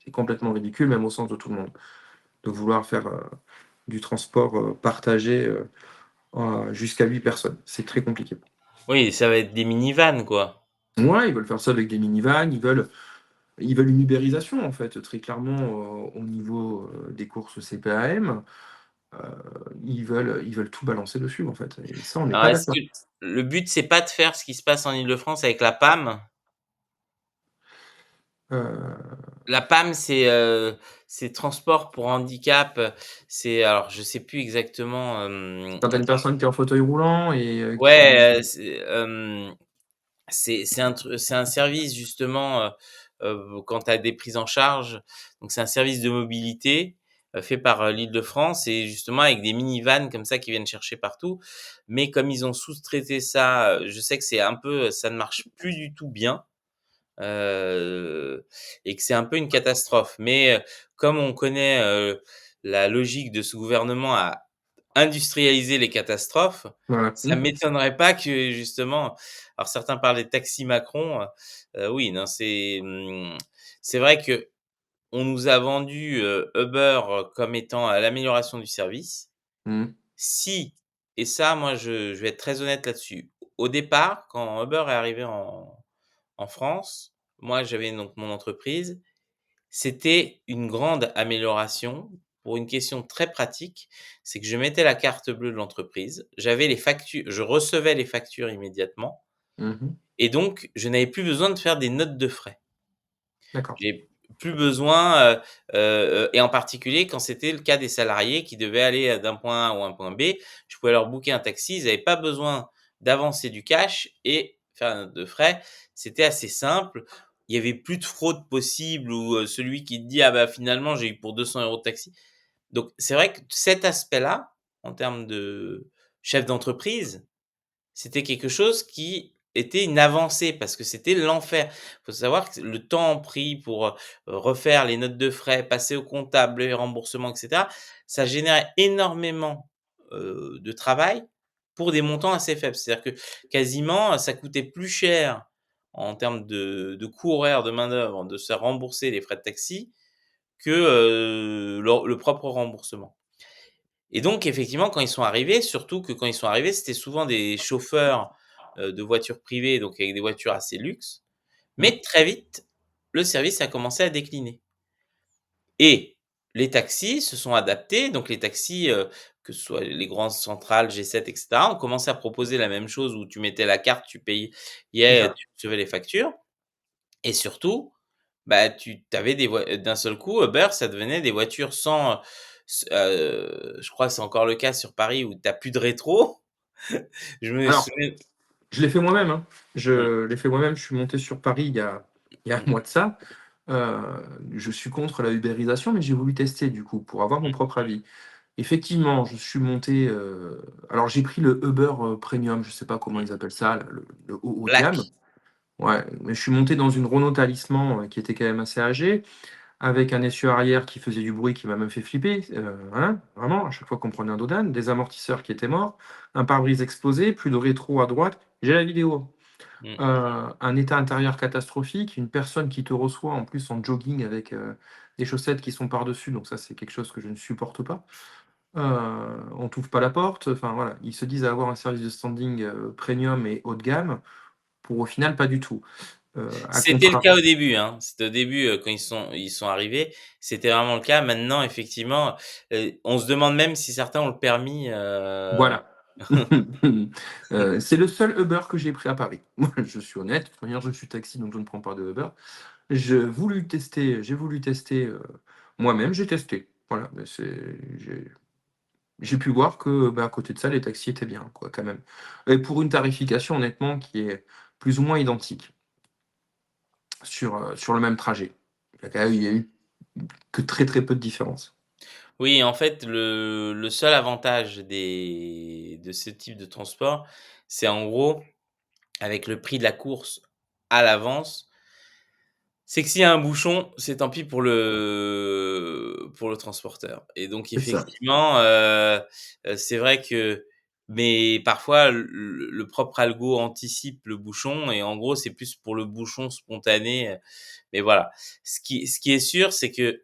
C'est complètement ridicule, même au sens de tout le monde, de vouloir faire, du transport, partagé, jusqu'à 8 personnes. C'est très compliqué. Oui, ça va être des minivans, quoi. Ouais, ils veulent faire ça avec des minivans, ils veulent une ubérisation en fait, très clairement, au niveau, des courses CPAM, heu, ils veulent tout balancer dessus en fait et ça on n'est Alors pas est-ce d'accord. que le but, c'est pas de faire ce qui se passe en Île-de-France avec la PAM? Heu, La PAM, c'est transport pour handicap, c'est alors je sais plus exactement, Certaines personnes qui est en fauteuil roulant et qui ouais, c'est un service justement, quand tu as des prises en charge, donc c'est un service de mobilité, fait par, l'Île-de-France et justement avec des minivans comme ça qui viennent chercher partout. Mais comme ils ont sous-traité ça, je sais que c'est un peu ça ne marche plus du tout bien, et que c'est un peu une catastrophe. Mais, comme on connaît, la logique de ce gouvernement à industrialiser les catastrophes, voilà. ça Mmh. m'étonnerait pas que justement alors certains parlent des taxis Macron, oui, non, c'est vrai qu'on nous a vendu, Uber comme étant, l'amélioration du service. Mmh. Si et ça moi je vais être très honnête là-dessus. Au départ, quand Uber est arrivé en France, moi j'avais donc mon entreprise, c'était une grande amélioration pour une question très pratique, c'est que je mettais la carte bleue de l'entreprise, j'avais les factures je recevais les factures immédiatement Mmh mh. et donc je n'avais plus besoin de faire des notes de frais. D'accord. J'ai plus besoin, et en particulier quand c'était le cas des salariés qui devaient aller, d'un point A ou un point B, je pouvais leur booker un taxi, ils avaient pas besoin d'avancer du cash et faire la note de frais. C'était assez simple. Il y avait plus de fraude possible ou, celui qui te dit: «Ah bah, finalement, j'ai eu pour 200 € de taxi». Donc c'est vrai que cet aspect-là, en termes de chef d'entreprise, c'était quelque chose qui était une avancée parce que c'était l'enfer. Il faut savoir que le temps pris pour, refaire les notes de frais, passer au comptable, les remboursements et cetera, ça générait énormément, de travail pour des montants assez faibles. C'est-à-dire que quasiment, ça coûtait plus cher en termes de coût horaire de main-d'œuvre de se faire rembourser les frais de taxi que, le propre remboursement. Et donc effectivement, quand ils sont arrivés, surtout que quand ils sont arrivés, c'était souvent des chauffeurs, de voitures privées, donc avec des voitures assez luxe. Mmh. Mais très vite, le service a commencé à décliner et les taxis se sont adaptés. Donc les taxis, que ce soit les grandes centrales, G7 et cetera, ont commencé à proposer la même chose où tu mettais la carte, tu payais, C'est ça. tu recevais les factures et surtout, bah, tu avais des voi d'un seul coup, Uber, ça devenait des voitures sans, je crois que c'est encore le cas sur Paris où tu as plus de rétro. Je me Alors, souviens je l'ai fait moi-même, hein. mmh, Je l'ai fait moi-même, je suis monté sur Paris il y a un mmh, mois de ça. Heu, je suis contre la ubérisation, mais j'ai voulu tester du coup pour avoir mon mmh, propre avis. Effectivement, je suis monté, alors j'ai pris le Uber, Premium, je sais pas comment mmh. ils appellent ça là, le haut de Black. gamme. Ouais, mais je suis monté dans une Renault Talisman, qui était quand même assez âgée, avec un essieu arrière qui faisait du bruit, qui m'a même fait flipper, hein, vraiment, à chaque fois qu'on prenait un dos d'âne, des amortisseurs qui étaient morts, un pare-brise explosé, plus de rétro à droite. J'ai la vidéo. Mmh. Un état intérieur catastrophique, une personne qui te reçoit en plus en jogging avec, des chaussettes qui sont par-dessus, donc ça, c'est quelque chose que je ne supporte pas. On t'ouvre pas la porte, enfin voilà, ils se disent avoir un service de standing, premium et haut de gamme, pour au final pas du tout. À C'était le cas contrario. au début, hein. C'était au début, quand ils sont arrivés, c'était vraiment le cas. Maintenant effectivement, on se demande même si certains ont le permis, Voilà. C'est le seul Uber que j'ai pris à Paris. Moi, je suis honnête, de toute manière, je suis taxi, donc je ne prends pas de Uber. J'ai voulu tester, moi-même, j'ai testé. Voilà, mais j'ai pu voir que, bah, à côté de ça, les taxis étaient bien, quoi, quand même. Et pour une tarification, honnêtement, qui est plus ou moins identique sur le même trajet. Il y a eu que très, très peu de différence. Oui, en fait, le seul avantage de ce type de transport, c'est en gros, avec le prix de la course à l'avance, c'est que s'il y a un bouchon, c'est tant pis pour le transporteur et donc C'est ça. effectivement, c'est vrai que mais parfois le propre algo anticipe le bouchon et en gros, c'est plus pour le bouchon spontané, mais voilà. Ce qui est sûr, c'est que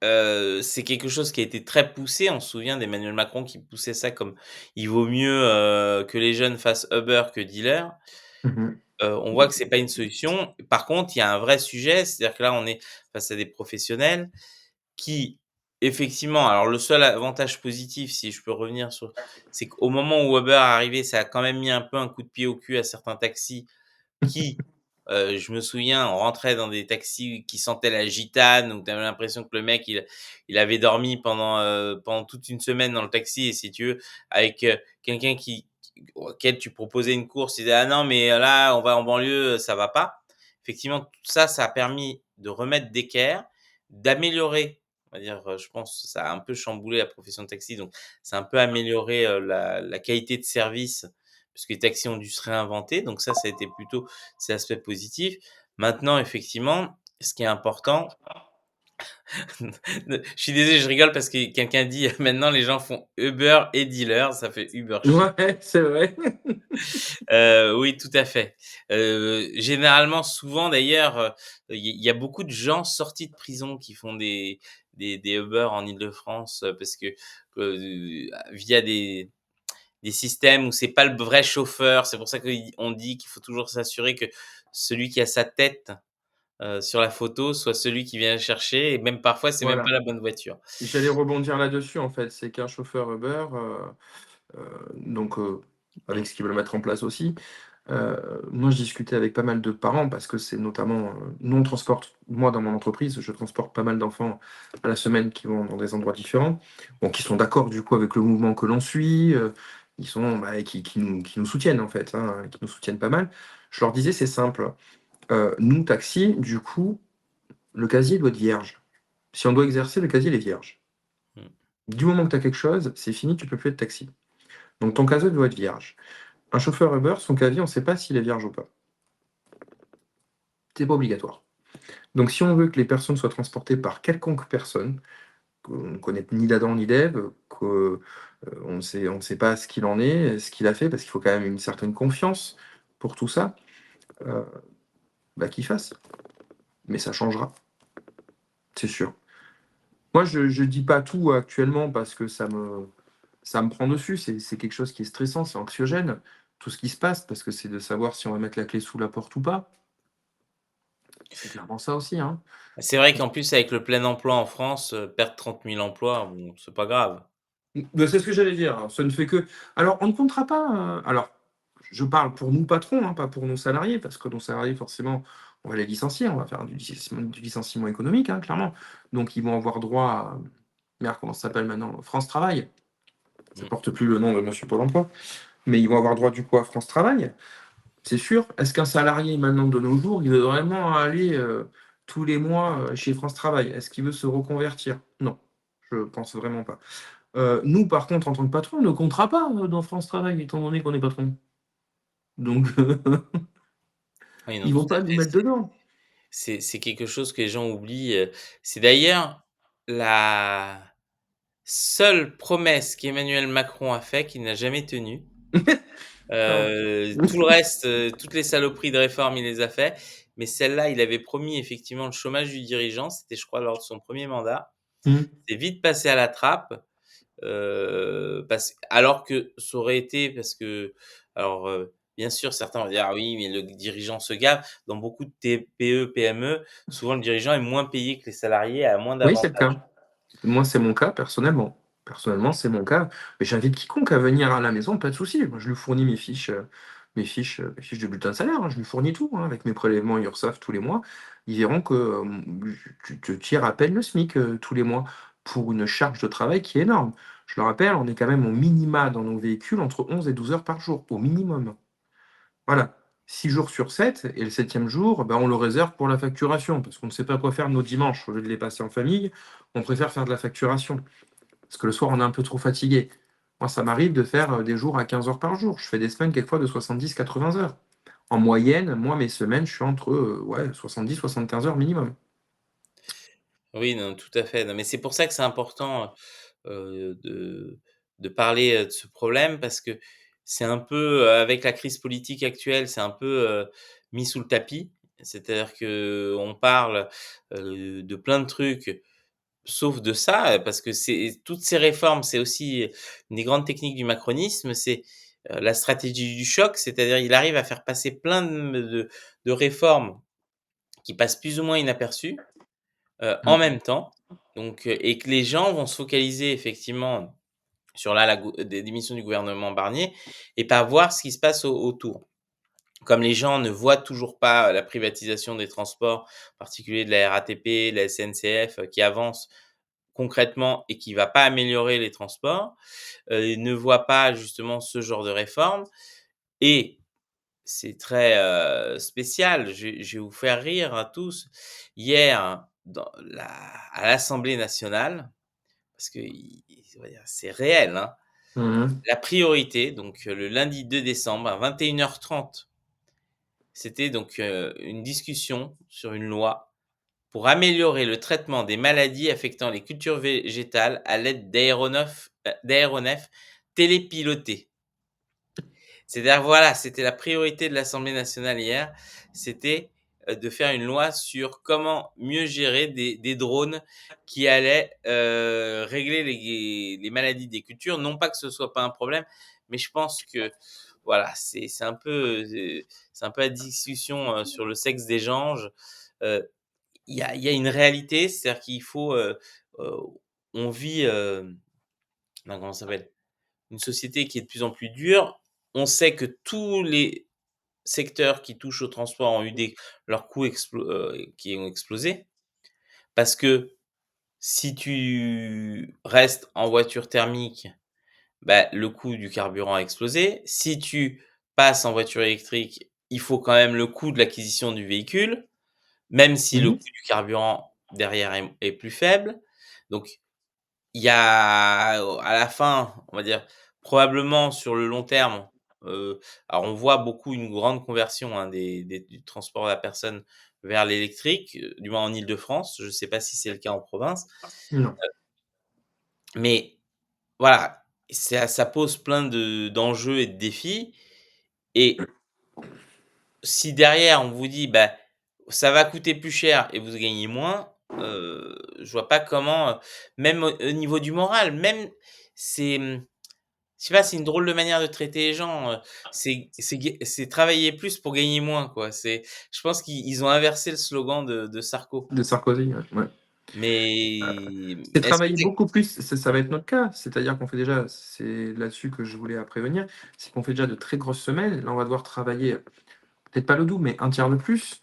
C'est quelque chose qui a été très poussé. On se souvient d'Emmanuel Macron qui poussait ça comme: «Il vaut mieux, que les jeunes fassent Uber que dealer». Mmh. On voit que c'est pas une solution. Par contre, il y a un vrai sujet, c'est-à-dire que là, on est face à des professionnels qui, effectivement, alors le seul avantage positif, si je peux revenir sur, c'est qu'au moment où Uber est arrivé, ça a quand même mis un peu un coup de pied au cul à certains taxis qui, je me souviens, on rentrait dans des taxis qui sentaient la gitane, où tu avais l'impression que le mec, il avait dormi pendant toute une semaine dans le taxi, et si tu veux, avec, quelqu'un auquel tu proposais une course, il disait: «Ah non, mais là, on va en banlieue, ça va pas». Effectivement, tout ça, ça a permis de remettre d'équerre, d'améliorer, on va dire, je pense, ça a un peu chamboulé la profession de taxi, donc ça a un peu amélioré, la qualité de service, puisque les taxis ont dû se réinventer, donc ça a été plutôt c'est l'aspect positif. Maintenant, effectivement, ce qui est important, je suis désolé, je rigole parce que quelqu'un dit: «Maintenant les gens font Uber et dealer, ça fait Uber chic». Ouais, c'est vrai. Oui, tout à fait. Généralement, souvent d'ailleurs, il y a beaucoup de gens sortis de prison qui font des Uber en Île-de-France, parce que, via des systèmes où c'est pas le vrai chauffeur. C'est pour ça qu'on dit qu'il faut toujours s'assurer que celui qui a sa tête, sur la photo soit celui qui vient le chercher, et même parfois, c'est même pas Voilà. la bonne voiture. J'allais rebondir là-dessus, en fait. C'est qu'un chauffeur Uber, donc avec ce qu'ils veulent mettre en place aussi, moi, je discutais avec pas mal de parents parce que c'est notamment, nous, on transporte moi, dans mon entreprise, je transporte pas mal d'enfants à la semaine qui vont dans des endroits différents. Bon, qui sont d'accord, du coup, avec le mouvement que l'on suit, ils sont, bah, qui nous soutiennent, en fait, hein, qui nous soutiennent pas mal. Je leur disais: «C'est simple, nous, taxi, du coup, le casier doit être vierge. Si on doit exercer, le casier, il est vierge. Mmh. Du moment que tu as quelque chose, c'est fini, tu peux plus être taxi. Donc ton casier doit être vierge. Un chauffeur Uber, son casier, on ne sait pas s'il est vierge ou pas. C'est pas obligatoire. Donc si on veut que les personnes soient transportées par quelconque personne, qu'on ne connaît ni d'Adam ni d'Ève, on ne sait pas ce qu'il en est, ce qu'il a fait, parce qu'il faut quand même une certaine confiance pour tout ça, heu, bah, qu'il fasse. Mais ça changera, c'est sûr. Moi, je dis pas tout actuellement parce que ça me prend dessus, c'est quelque chose qui est stressant, c'est anxiogène, tout ce qui se passe, parce que c'est de savoir si on va mettre la clé sous la porte ou pas. C'est clairement ça aussi, hein. C'est vrai qu'en plus, avec le plein emploi en France, perdre 30 000 emplois, bon, c'est pas grave. Bah, c'est ce que j'allais dire, hein, ça ne fait que alors on ne comptera pas, alors je parle pour nous patrons, hein, pas pour nos salariés, parce que nos salariés forcément, on va les licencier, on va faire du licenciement économique, hein, clairement. Donc ils vont avoir droit à merde, comment ça s'appelle maintenant? France Travail. Ça Mmh. porte plus le nom de monsieur Pôle emploi, mais ils vont avoir droit du coup à France Travail. C'est sûr. Est-ce qu'un salarié maintenant de nos jours, il veut vraiment aller, tous les mois, chez France Travail? Est-ce qu'il veut se reconvertir? Non, je pense vraiment pas. Nous par contre en tant que patron, on ne comptera pas, dans France Travail étant donné qu'on est patron. Donc Oui, non, ils tout vont à pas nous fait. mettre dedans. C'est quelque chose que les gens oublient, c'est d'ailleurs la seule promesse qu'Emmanuel Macron a fait qu'il n'a jamais tenue. Non. Tout le reste, toutes les saloperies de réforme, il les a fait, mais celle-là, il avait promis effectivement le chômage du dirigeant, c'était je crois lors de son premier mandat. Mmh. C'est vite passé à la trappe, parce alors que ça aurait été parce que alors, bien sûr, certains vont dire: «Ah oui, mais le dirigeant se gave». Dans beaucoup de TPE, PME, souvent le dirigeant est moins payé que les salariés, a moins Oui, c'est le d'avantages. cas. Moi, c'est mon cas personnellement. Personnellement, c'est mon cas, mais j'invite quiconque à venir à la maison, pas de souci. Moi, je lui fournis mes fiches de bulletin de salaire, hein, je lui fournis tout, hein, avec mes prélèvements URSSAF tous les mois. Ils verront que, tu tires à peine le SMIC, tous les mois, pour une charge de travail qui est énorme. Je le rappelle, on est quand même au minima dans nos véhicules entre 11 et 12 heures par jour, au minimum. Voilà. 6 jours sur 7 et le septième jour, ben, on le réserve pour la facturation parce qu'on ne sait pas quoi faire de nos dimanches. Au lieu de les passer en famille, on préfère faire de la facturation parce que le soir, on est un peu trop fatigué. Moi, ça m'arrive de faire, des jours à 15 heures par jour. Je fais des semaines quelquefois de 70-80 heures. En moyenne, moi, mes semaines, je suis entre, ouais, 70-75 heures minimum. Oui, non, tout à fait. Non, mais c'est pour ça que c'est important, de parler, de ce problème parce que c'est un peu, avec la crise politique actuelle, c'est un peu, mis sous le tapis. C'est-à-dire qu'on parle, de plein de trucs sauf de ça, parce que c'est toutes ces réformes, c'est aussi une des grandes techniques du macronisme, c'est, la stratégie du choc, c'est-à-dire il arrive à faire passer plein de réformes qui passent plus ou moins inaperçues, en Mmh. même temps, donc et que les gens vont se focaliser effectivement sur là la gou des démissions du gouvernement Barnier et pas voir ce qui se passe autour. Comme les gens ne voient toujours pas la privatisation des transports, en particulier de la RATP, de la SNCF, qui avance concrètement et qui va pas améliorer les transports, ils ne voient pas justement ce genre de réforme et c'est très, spécial, je vais vous faire rire à tous. Hier, dans la à l'Assemblée nationale, parce que on va dire c'est réel, hein, Mmh mh. la priorité donc le lundi 2 décembre à 21:30, c'était donc, une discussion sur une loi pour améliorer le traitement des maladies affectant les cultures végétales à l'aide d'aéronefs télépilotés. C'est-à-dire, voilà, c'était la priorité de l'Assemblée nationale hier, c'était, de faire une loi sur comment mieux gérer des drones qui allaient, régler les maladies des cultures. Non pas que ce soit pas un problème, mais je pense que, voilà, c'est un peu la discussion, sur le sexe des anges. Heu, il y a une réalité, c'est-à-dire qu'il faut, heu, on vit, non, comment ça s'appelle? Une société qui est de plus en plus dure. On sait que tous les secteurs qui touchent au transport ont eu leurs coûts qui ont explosé. Parce que si tu restes en voiture thermique, bah, le coût du carburant a explosé. Si tu passes en voiture électrique, il faut quand même le coût de l'acquisition du véhicule, même si le Mmh. coût du carburant derrière est plus faible. Donc il y a, à la fin, on va dire, probablement sur le long terme, alors on voit beaucoup une grande conversion, hein, du transport à la personne vers l'électrique, du moins en Île-de-France. Je ne sais pas si c'est le cas en province, Non. mais voilà, ça pose plein d'enjeux et de défis et si derrière on vous dit: «Bah, ça va coûter plus cher et vous gagnez moins», je vois pas comment, même au niveau du moral, même c'est, je sais pas, c'est une drôle de manière de traiter les gens, c'est travailler plus pour gagner moins, quoi. Je pense qu'ils ont inversé le slogan de Sarko. De Sarkozy, ouais, ouais. Mais C'est est-ce que travailler beaucoup plus, ça va être notre cas. C'est-à-dire qu'on fait déjà c'est là-dessus que je voulais à prévenir, c'est qu'on fait déjà de très grosses semaines. Là, on va devoir travailler, peut-être pas le double, mais un tiers de plus,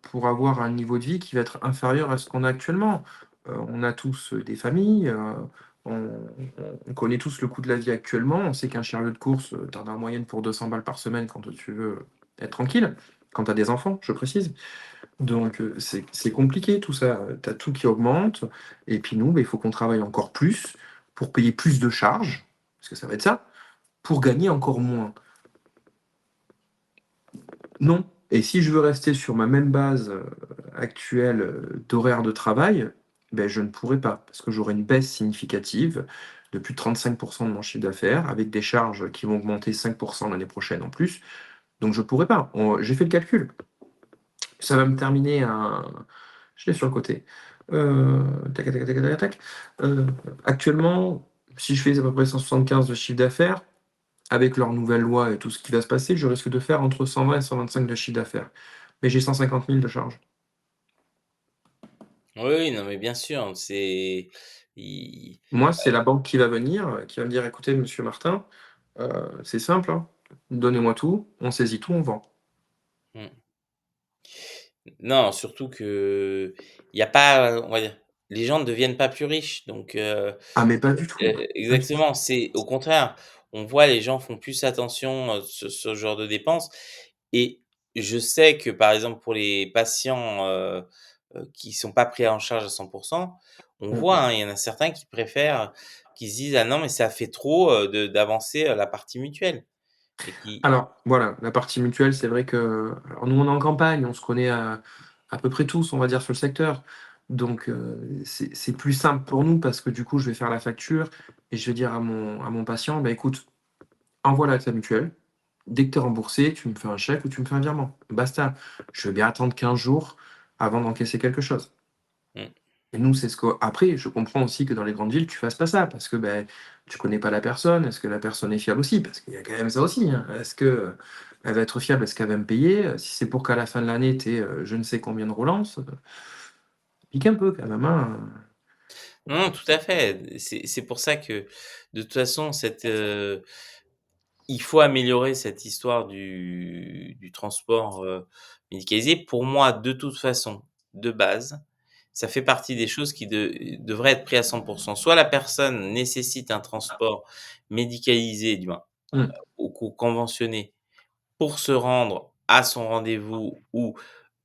pour avoir un niveau de vie qui va être inférieur à ce qu'on a actuellement. On a tous, des familles, on on connaît tous le coût de la vie actuellement. On sait qu'un chariot de course, tu en as en moyenne pour 200 balles par semaine quand tu veux être tranquille, quand tu as des enfants, je précise. Donc c'est compliqué tout ça, tu as tout qui augmente et puis nous, il faut qu'on travaille encore plus pour payer plus de charges, parce que ça va être ça, pour gagner encore moins. Non, et si je veux rester sur ma même base, actuelle, d'horaire de travail, beh, je ne pourrai pas, parce que j'aurai une baisse significative de plus de 35 de mon chiffre d'affaires, avec des charges qui vont augmenter 5 l'année prochaine en plus, donc je pourrai pas. J'ai fait le calcul. Ça va me terminer à je l'ai sur le côté. Tac, tac, tac, tac, tac, tac. Actuellement, si je fais à peu près 175 de chiffre d'affaires, avec leur nouvelle loi et tout ce qui va se passer, je risque de faire entre 120 et 125 de chiffre d'affaires. Mais j'ai 150 000 de charges. oui, oui, non, mais bien sûr, i Moi, c'est la banque qui va venir, qui va me dire: «Écoutez, monsieur Martin, c'est simple, hein, donnez-moi tout, on saisit tout, on vend». mmh. Non, surtout qu'il y a pas, on va dire, les gens ne deviennent pas plus riches, donc Ah mais pas du tout, pas du tout. exactement, c'est au contraire, on voit les gens font plus attention, ce genre de dépenses et je sais que, par exemple, pour les patients, qui sont pas pris en charge à 100, on Mmh. voit, hein, il y en a certains qui préfèrent, qui se disent: «Ah non, mais ça fait trop, d'avancer, la partie mutuelle» et qui Alors, voilà, la partie mutuelle, c'est vrai que alors nous, on est en campagne, on se connaît à peu près tous, on va dire, sur le secteur. Donc, c'est plus simple pour nous parce que du coup, je vais faire la facture et je vais dire à mon patient: «Bah, écoute, envoie-la à ta mutuelle. Dès que tu es remboursé, tu me fais un chèque ou tu me fais un virement. Basta. Je veux bien attendre 15 jours avant d'encaisser quelque chose». mmh. et nous, c'est ce que après, je comprends aussi que dans les grandes villes, tu fasses pas ça parce que, beh, tu connais pas la personne. Est-ce que la personne est fiable aussi? Parce qu'il y a quand même ça aussi, hein. Est-ce que, elle va être fiable? Est-ce qu'elle va me payer? Si c'est pour qu'à la fin de l'année, tu aies, je ne sais combien de relances, pique un peu quand même, hein, Non, tout à fait. C'est pour ça que, de toute façon, il faut améliorer cette histoire du transport, médicalisé. Pour moi, de toute façon, de base, ça fait partie des choses qui devraient être pris à 100. Soit la personne nécessite un transport médicalisé, du moins, Mmh. ou conventionné pour se rendre à son rendez-vous ou,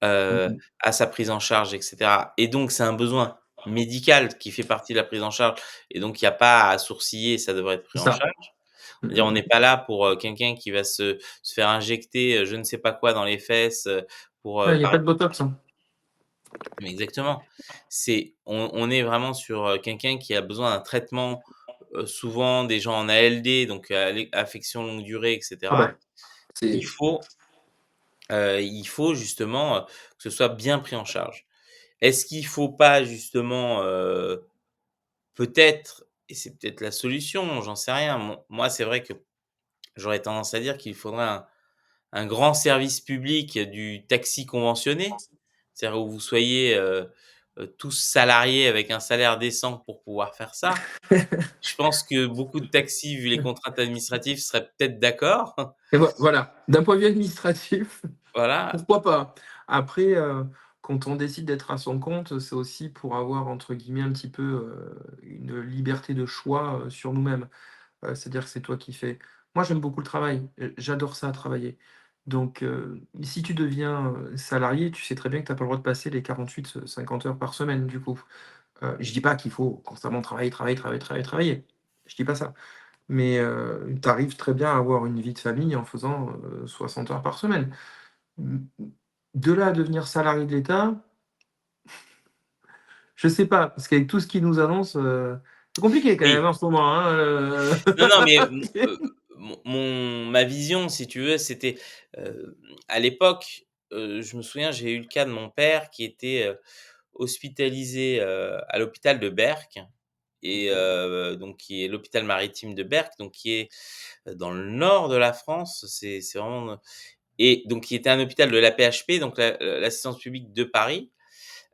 Mmh heu, mh. à sa prise en charge et cetera, et donc c'est un besoin médical qui fait partie de la prise en charge, et donc il y a pas à sourciller, ça devrait être pris C'est en ça. charge. Mmh Dire mh, on n'est mmh. pas là pour, quelqu'un qui va se faire injecter, je ne sais pas quoi dans les fesses, pour, Ouais, il y a par pas de botox, hein. mais exactement. On est vraiment sur, quelqu'un qui a besoin d'un traitement, souvent des gens en ALD, donc affection longue durée et Ah cetera. bah, Il c'est faut, il faut justement, que ce soit bien pris en charge. Est-ce qu'il faut pas justement, peut-être, et c'est peut-être la solution, j'en sais rien, moi c'est vrai que j'aurais tendance à dire qu'il faudrait un grand service public du taxi conventionné, c'est-à-dire où vous soyez, tous salariés avec un salaire décent pour pouvoir faire ça. Je pense que beaucoup de taxis, vu les contraintes administratives, seraient peut-être d'accord. et voilà, d'un point de vue administratif, Voilà. pourquoi pas? Après, quand on décide d'être à son compte, c'est aussi pour avoir entre guillemets un petit peu, une liberté de choix, sur nous-mêmes. C'est-à-dire que c'est toi qui fais. Moi, j'aime beaucoup le travail, j'adore ça, travailler. Donc, si tu deviens, salarié, tu sais très bien que tu as pas le droit de passer les 48, 50 heures par semaine, du coup. Je dis pas qu'il faut constamment travailler, travailler, travailler, travailler, travailler. Je dis pas ça. Mais, tu arrives très bien à avoir une vie de famille en faisant, 60 heures par semaine. Mmh, de là à devenir salarié de l'État, je sais pas, parce qu'avec tout ce qu'ils nous annoncent, c'est compliqué quand même Oui. en ce moment, hein, Non, non, mais ma vision, si tu veux, c'était, heu, à l'époque, je me souviens, j'ai eu le cas de mon père qui était, hospitalisé, à l'hôpital de Berck, et donc qui est l'hôpital maritime de Berck, donc qui est, dans le nord de la France. C'est vraiment, et donc qui était un hôpital de l'AP-HP, donc l'Assistance publique de Paris,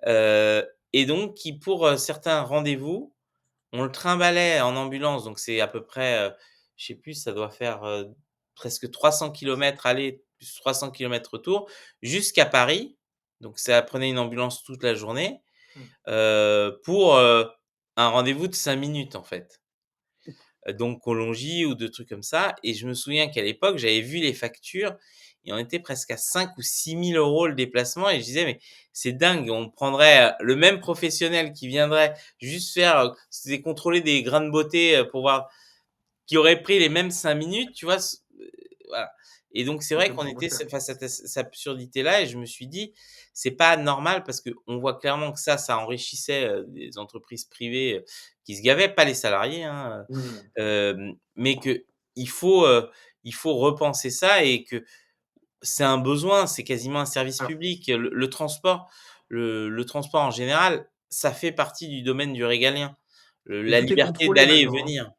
heu et donc qui, pour, certains rendez-vous, on le trimballait en ambulance, donc c'est à peu près, je sais plus, ça doit faire, presque 300 kilomètres aller, plus 300 kilomètres retour, jusqu'à Paris. Donc ça prenait une ambulance toute la journée, Mmh. pour, un rendez-vous de 5 minutes, en fait. Donc Collongy ou de trucs comme ça, et je me souviens qu'à l'époque, j'avais vu les factures et on était presque à 5 ou 6 000 € le déplacement, et je disais: «Mais c'est dingue, on prendrait, le même professionnel qui viendrait juste faire, c'est contrôler des grains de beauté, pour voir, qui aurait pris les mêmes 5 minutes», tu vois? Voilà, et donc c'est C'est vrai comme qu'on ça qu'on va était faire. face à cette absurdité-là, et je me suis dit: «C'est pas normal», parce qu'on voit clairement que ça enrichissait, des entreprises privées, qui se gavaient, pas les salariés, hein, Mmh. mais il faut repenser ça, et que c'est un besoin, c'est quasiment un service Alors, public. Le transport en général, ça fait partie du domaine du régalien. et La tout est liberté contrôlé d'aller et maintenant, hein. venir.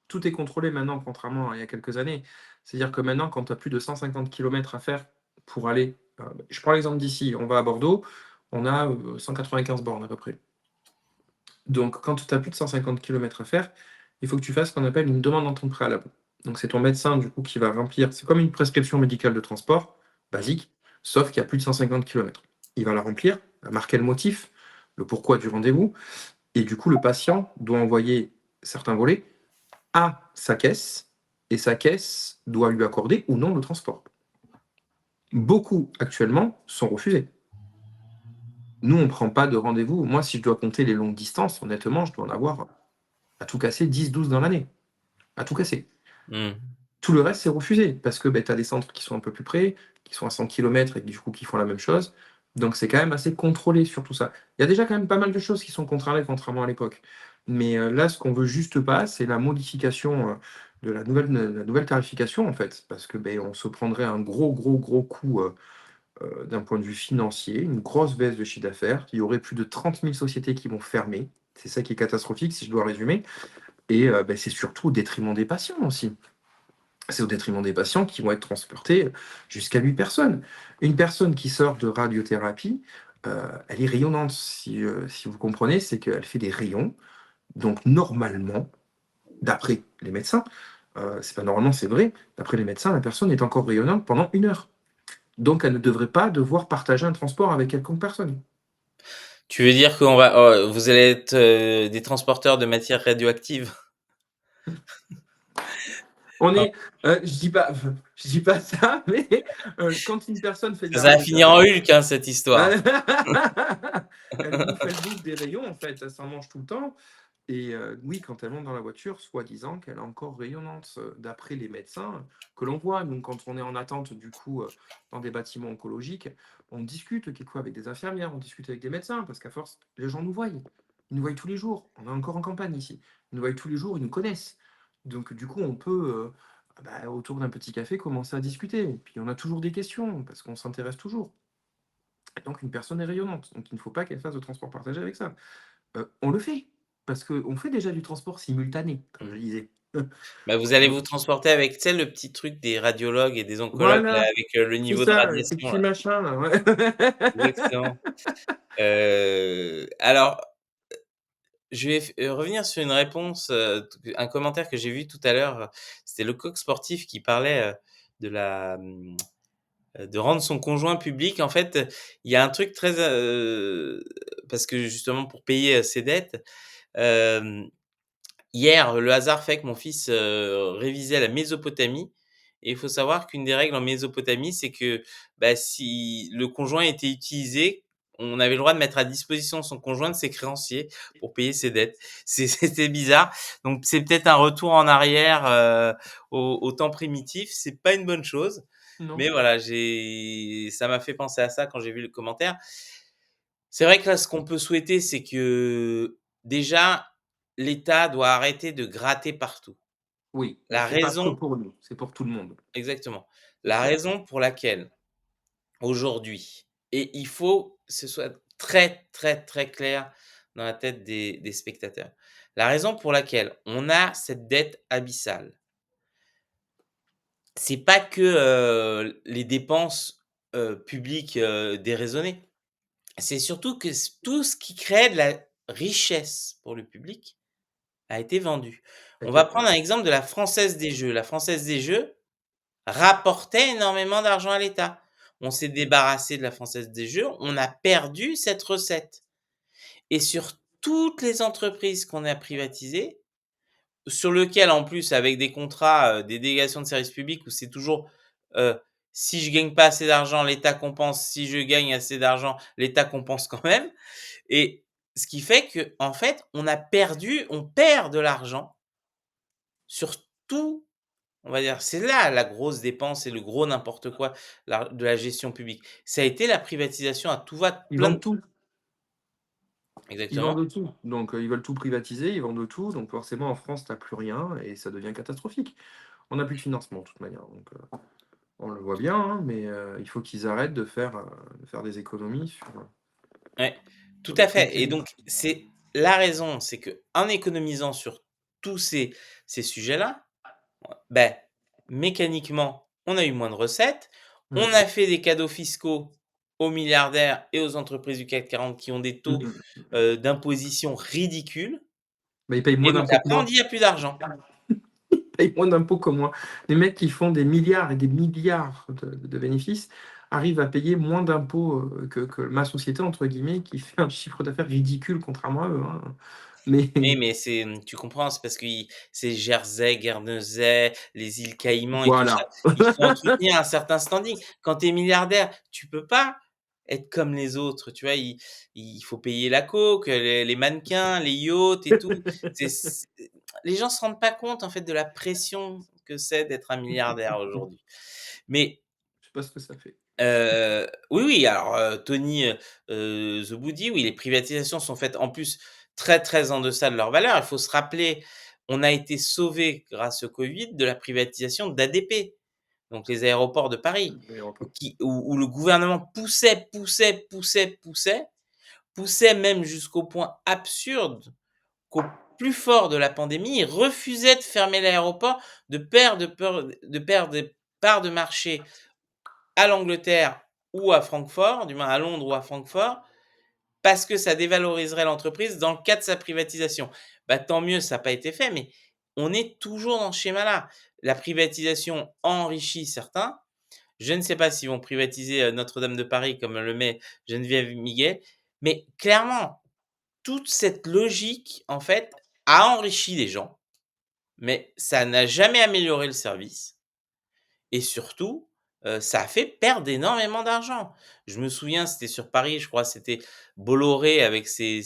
Tout est contrôlé maintenant, contrairement à il y a quelques années. C'est-à-dire que maintenant, quand tu as plus de 150 kilomètres à faire pour aller, je prends l'exemple d'ici, on va à Bordeaux, on a, 195 bornes à peu près. Donc quand tu as plus de 150 kilomètres à faire, il faut que tu fasses ce qu'on appelle une demande d'entente préalable. Donc c'est ton médecin du coup qui va remplir, c'est comme une prescription médicale de transport, basique, sauf qu'il y a plus de 150 kilomètres. Il va la remplir, va marquer le motif, le pourquoi du rendez-vous, et du coup le patient doit envoyer certains volets à sa caisse, et sa caisse doit lui accorder ou non le transport. Beaucoup actuellement sont refusés. Nous, on ne prend pas de rendez-vous. Moi, si je dois compter les longues distances, honnêtement, je dois en avoir à tout casser 10, 12 dans l'année. À tout casser. Mmh. Tout le reste, c'est refusé parce que ben, tu as des centres qui sont un peu plus près, qui sont à 100 kilomètres et du coup qui font la même chose. Donc c'est quand même assez contrôlé sur tout ça. Il y a déjà quand même pas mal de choses qui sont contrôlées contrairement à l'époque. Mais là, ce qu'on veut juste pas, c'est la modification de la nouvelle tarification en fait, parce que ben, on se prendrait un gros, gros, gros coup d'un point de vue financier, une grosse baisse de chiffre d'affaires. Il y aurait plus de 30 000 sociétés qui vont fermer. C'est ça qui est catastrophique, si je dois résumer. Et c'est surtout au détriment des patients aussi. C'est au détriment des patients qui vont être transportés jusqu'à 8 personnes. Une personne qui sort de radiothérapie, elle est rayonnante. Si vous comprenez, c'est qu'elle fait des rayons. Donc normalement, d'après les médecins, c'est pas normalement, c'est vrai, d'après les médecins, la personne est encore rayonnante pendant 1 heure. Donc elle ne devrait pas devoir partager un transport avec quelconque personne. Tu veux dire qu'on va vous allez être, des transporteurs de matières radioactives? On Non, est, je dis pas ça, mais quand une personne fait de la ça va finir en radiothérapie, Hulk, hein, cette histoire. elle bouffe des rayons en fait, elle s'en mange tout le temps. Et oui, quand elle monte dans la voiture, soi-disant qu'elle est encore rayonnante, d'après les médecins que l'on voit. Donc quand on est en attente du coup, dans des bâtiments oncologiques, on discute quelquefois avec des infirmières, on discute avec des médecins parce qu'à force, les gens nous voient. Ils nous voient tous les jours. On est encore en campagne ici. Ils nous voient tous les jours, ils nous connaissent. Donc du coup, on peut, autour d'un petit café, commencer à discuter. Et puis on a toujours des questions parce qu'on s'intéresse toujours. Et donc une personne est rayonnante, donc il ne faut pas qu'elle fasse de transport partagé avec ça. On le fait, parce qu'on fait déjà du transport simultané, comme je disais. Bah, vous allez Donc vous transporter avec, tu sais, le petit truc des radiologues et des oncologues là, voilà, avec, le c'est niveau de ça, ces radiation petits là. machins là, ouais. Exactement. Alors, je vais revenir sur une réponse, un commentaire que j'ai vu tout à l'heure, c'était le coq sportif qui parlait, de de rendre son conjoint public. En fait, il y a un truc très, parce que justement pour payer, ses dettes, hem hier, le hasard fait que mon fils, révisait la Mésopotamie et il faut savoir qu'une des règles en Mésopotamie, c'est que, bah, si le conjoint était utilisé, on avait le droit de mettre à disposition son conjoint de ses créanciers pour payer ses dettes. C'était bizarre, donc c'est peut-être un retour en arrière, au temps primitif. C'est pas une bonne chose, mais Non, voilà, j'ai ça m'a fait penser à ça quand j'ai vu le commentaire. C'est vrai que là, ce qu'on peut souhaiter, c'est que déjà, l'État doit arrêter de gratter partout. oui, et La c'est pas que raison pour nous, c'est pour tout le monde, exactement. c'est La sûr. raison pour laquelle aujourd'hui et il faut que ce soit très, très, très clair dans la tête des spectateurs. La raison pour laquelle on a cette dette abyssale, c'est pas que, les dépenses, publiques, déraisonnées. C'est surtout que tout ce qui crée de la richesse pour le public a été vendu. On va prendre un exemple de la Française des jeux. La Française des jeux rapportait énormément d'argent à l'État. On s'est débarrassé de la Française des jeux, on a perdu cette recette et sur toutes les entreprises qu'on a privatisées, sur lequel en plus avec des contrats, des délégations de service public où c'est toujours, heu, si je gagne pas assez d'argent, l'État compense, si je gagne assez d'argent, l'État compense quand même et ce qui fait qu'en fait, on perd de l'argent sur tout, on va dire, c'est là la grosse dépense et le gros n'importe quoi de la gestion publique. Ça a été la privatisation à tout va, Ils plein de vendent tout, ils exactement. vendent tout, donc ils veulent tout privatiser, ils vendent tout, donc forcément en France, tu as plus rien et ça devient catastrophique. On n'a plus de financement de toute manière, donc on le voit bien, hein, mais il faut qu'ils arrêtent de faire des économies Ouais, tout sur des à trucs fait qui et donc existent. c'est la raison, c'est qu'en économisant sur tous ces sujets-là, beh, mécaniquement, on a eu moins de recettes, on Mmh. a fait des cadeaux fiscaux aux milliardaires et aux entreprises du CAC 40 qui ont des Mmh taux, mh. d'imposition ridicules Bah, ils payent et moins donc d'impôts que après on moi. dit: «Il y a plus d'argent». Ils payent moins d'impôts que moi. Les mecs qui font des milliards et des milliards de bénéfices arrivent à payer moins d'impôts, que «ma société» entre guillemets qui fait un chiffre d'affaires ridicule contrairement à eux, hein. Mais Oui, mais c'est, tu comprends, c'est parce que c'est Jersey, Guernesey, les îles Caïmans et tout ça. voilà. Il faut entretenir un certain standing. Quand tu es milliardaire, tu peux pas être comme les autres, tu vois? Il faut payer la coke, les mannequins, les yachts et tout. C'est les gens se rendent pas compte, en fait, de la pression que c'est d'être un milliardaire aujourd'hui. Mais Je sais pas ce que ça fait. Oui, oui, alors, Tony, The Boody, oui, les privatisations sont faites en plus très, très en deçà de leur valeur. Il faut se rappeler, on a été sauvé grâce au Covid de la privatisation d'ADP. donc les aéroports de Paris, L'aéroport. où le gouvernement poussait même jusqu'au point absurde qu'au plus fort de la pandémie, ils refusaient de fermer l'aéroport de perdre des parts de marché à l'Angleterre ou à Francfort, du moins à Londres ou à Francfort, parce que ça dévaloriserait l'entreprise dans le cas de sa privatisation. Bah, tant mieux, ça n'a pas été fait, mais on est toujours dans ce schéma-là. La privatisation enrichit certains. Je ne sais pas s'ils vont privatiser, Notre-Dame de Paris comme le met Geneviève Miguel, mais clairement, toute cette logique, en fait, a enrichi les gens, mais ça n'a jamais amélioré le service et surtout, ça a fait perdre énormément d'argent. Je me souviens, c'était sur Paris, je crois, c'était Bolloré avec ses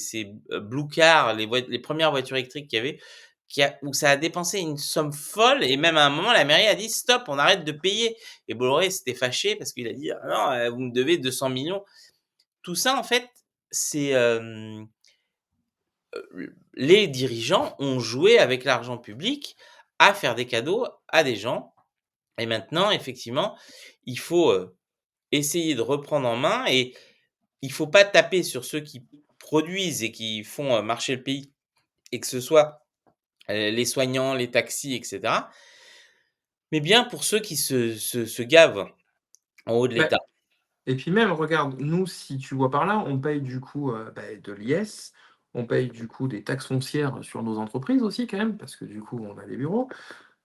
Blue Car, les 1res voitures électriques qu'il y avait, où ça a dépensé une somme folle et même à un moment, la mairie a dit: «Stop, on arrête de payer» et Bolloré s'était fâché parce qu'il a dit: «Ah non, vous me devez 200 millions». Tout ça, en fait, c'est, les dirigeants ont joué avec l'argent public à faire des cadeaux à des gens et maintenant, effectivement, il faut, essayer de reprendre en main et il faut pas taper sur ceux qui produisent et qui font, marcher le pays et que ce soit, les soignants, les taxis et cetera, mais bien pour ceux qui se gavent en haut de Bah, l'État. et puis même, regarde, nous, si tu vois par là, on paye du coup, de l'IS, on paye du coup des taxes foncières sur nos entreprises aussi quand même, parce que du coup, on a les bureaux,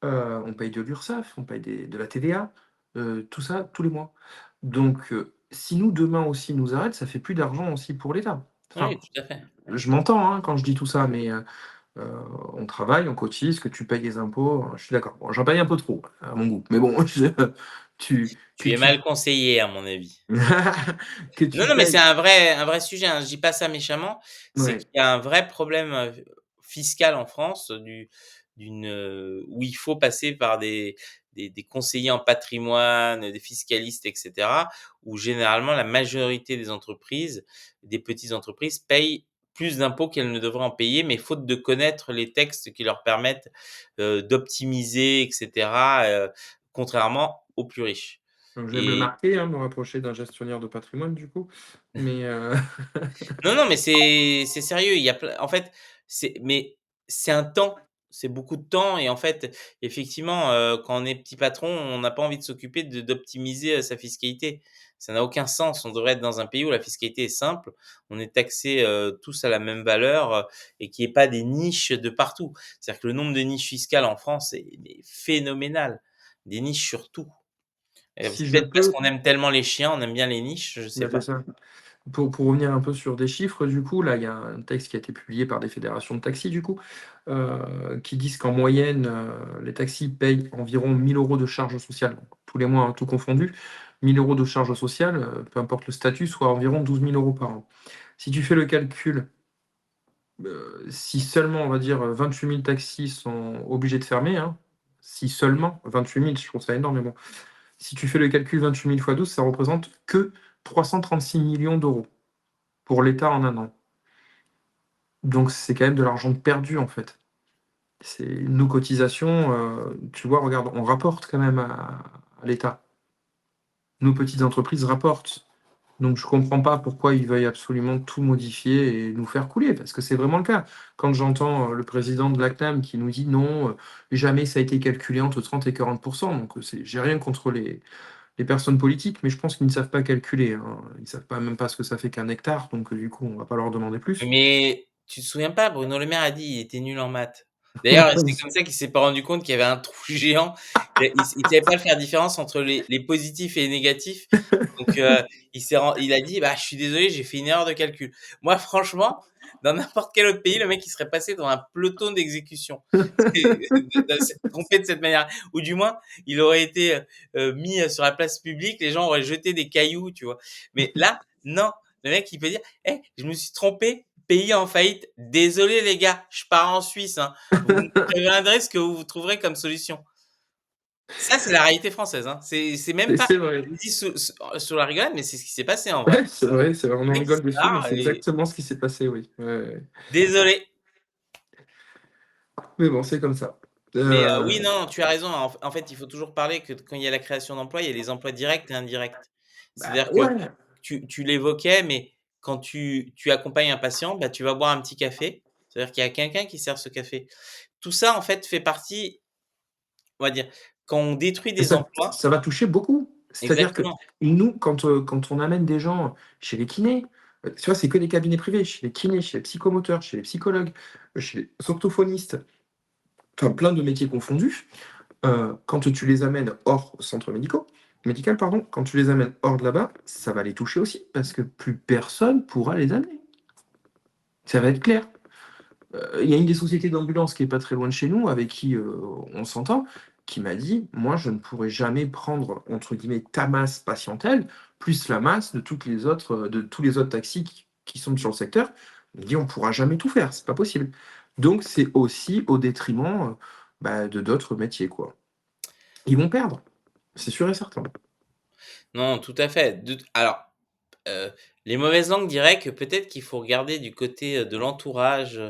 on paye de l'URSSAF, on paye de la TVA, tout ça tous les mois. Donc, si nous, demain aussi, ils nous arrêtent, ça fait plus d'argent aussi pour l'État. Oui, Enfin, tout à fait. je m'entends, hein, quand je dis tout ça, mais, on travaille, on cotise, que tu payes les impôts, je suis d'accord. Bon, j'en paye un peu trop, à mon goût, mais bon, je tu que Tu es tu mal conseillé à mon avis. que Non, tu non, mais c'est payes, un vrai sujet, hein, je dis pas ça méchamment. C'est ouais. qu'il y a un vrai problème, fiscal en France, où il faut passer par des conseillers en patrimoine, des fiscalistes et cetera, où généralement la majorité des entreprises, des petites entreprises payent plus d'impôts qu'elles ne devraient en payer, mais faute de connaître les textes qui leur permettent, d'optimiser et cetera, contrairement aux plus riches Donc je vais me le et marquer, hein, me rapprocher d'un gestionnaire de patrimoine du coup, mais non, non, mais c'est sérieux. Il y a plein en fait, c'est un temps, c'est beaucoup de temps et en fait, effectivement, quand on est petit patron, on n'a pas envie de s'occuper d'optimiser, sa fiscalité. Ça n'a aucun sens. On devrait être dans un pays où la fiscalité est simple, on est taxés, tous à la même valeur, et qu'il y ait pas des niches de partout. C'est-à-dire que le nombre de niches fiscales en France est mais phénoménal. Des niches sur tout. si C'est je peut-être parce peux, qu'on aime tellement les chiens, on aime bien les niches, je sais bah, c'est pas. ça. Pour revenir un peu sur des chiffres du coup, là, il y a un texte qui a été publié par des fédérations de taxis du coup, qui disent qu'en moyenne, les taxis payent environ 1 000 € de charges sociales, tous les mois, hein, tout confondu. 1 000 € de charges sociales, peu importe le statut, soit environ 12 000 € par an. Si tu fais le calcul, si seulement, on va dire, 28 000 taxis sont obligés de fermer, hein, si seulement 28 000, je trouve ça énorme, mais bon. Si tu fais le calcul 28 000 fois 12, ça représente que 336 millions d'euros pour l'État en un an. Donc c'est quand même de l'argent perdu, en fait. C'est nos cotisations, tu vois, regarde, on rapporte quand même à l'État. Nos petites entreprises rapportent. Donc je comprends pas pourquoi ils veuillent absolument tout modifier et nous faire couler, parce que c'est vraiment le cas. Quand j'entends, le président de la CNAM qui nous dit: «Non, jamais ça a été calculé entre 30 et 40 donc j'ai rien contre les personnes politiques, mais je pense qu'ils ne savent pas calculer, hein. Ils savent pas même pas ce que ça fait qu'un hectare, donc du coup, on va pas leur demander plus. Mais tu te souviens pas, Bruno Le Maire a dit: «Il était nul en maths». D'ailleurs, c'est comme ça qu'il s'est pas rendu compte qu'il y avait un trou géant. Il savait pas faire la différence entre les positifs et les négatifs. Donc, il a dit: «Bah, je suis désolé, j'ai fait une erreur de calcul». Moi, franchement, dans n'importe quel autre pays, le mec, il serait passé dans un peloton d'exécution. C'est de s'être trompé de cette manière. Ou du moins, il aurait été, mis, sur la place publique, les gens auraient jeté des cailloux, tu vois? Mais là, non, le mec, il peut dire: «Eh, je me suis trompé, pays en faillite, désolé les gars, je pars en Suisse, hein. Vous me préviendrez ce que vous trouverez comme solution». Ça, c'est la réalité française, hein. C'est même pas C'est vrai. dit sous la rigolade, mais c'est ce qui s'est passé en vrai. Ouais, c'est vrai, on Le en mec, il se rigole dessus, mais barre c'est et exactement ce qui s'est passé, oui. Ouais, ouais. désolé. Mais bon, c'est comme ça. Mais oui, Heu, non, tu as raison. En fait, il faut toujours parler que quand il y a la création d'emplois, il y a les emplois directs et indirects. bah, C'est-à-dire que ouais, tu l'évoquais, mais quand tu accompagnes un patient, bah, tu vas boire un petit café. C'est-à-dire qu'il y a quelqu'un qui sert ce café. Tout ça, en fait, fait partie, on va dire, quand on détruit et des emplois ça va toucher beaucoup. C'est-à-dire que exactement. nous, quand on amène des gens chez les kinés, tu vois, c'est que des cabinets privés, chez les kinés, chez les psychomoteurs, chez les psychologues, chez les orthophonistes, enfin plein de métiers confondus. Quand tu les amènes hors centre médical pardon, quand tu les amènes hors de là-bas, ça va les toucher aussi parce que plus personne pourra les amener. Ça va être clair. Il y a une des sociétés d'ambulance qui est pas très loin de chez nous, avec qui, on s'entend, qui m'a dit: «Moi, je ne pourrai jamais prendre, entre guillemets, ta masse patientèle, plus la masse de toutes les autres, de tous les autres taxis qui sont sur le secteur». Il dit: «On pourra jamais tout faire, c'est pas possible». Donc c'est aussi au détriment, bah, de d'autres métiers, quoi. Ils vont perdre, c'est sûr et certain. Non, tout à fait. Alors, heu, les mauvaises langues diraient que peut-être qu'il faut regarder du côté, de l'entourage,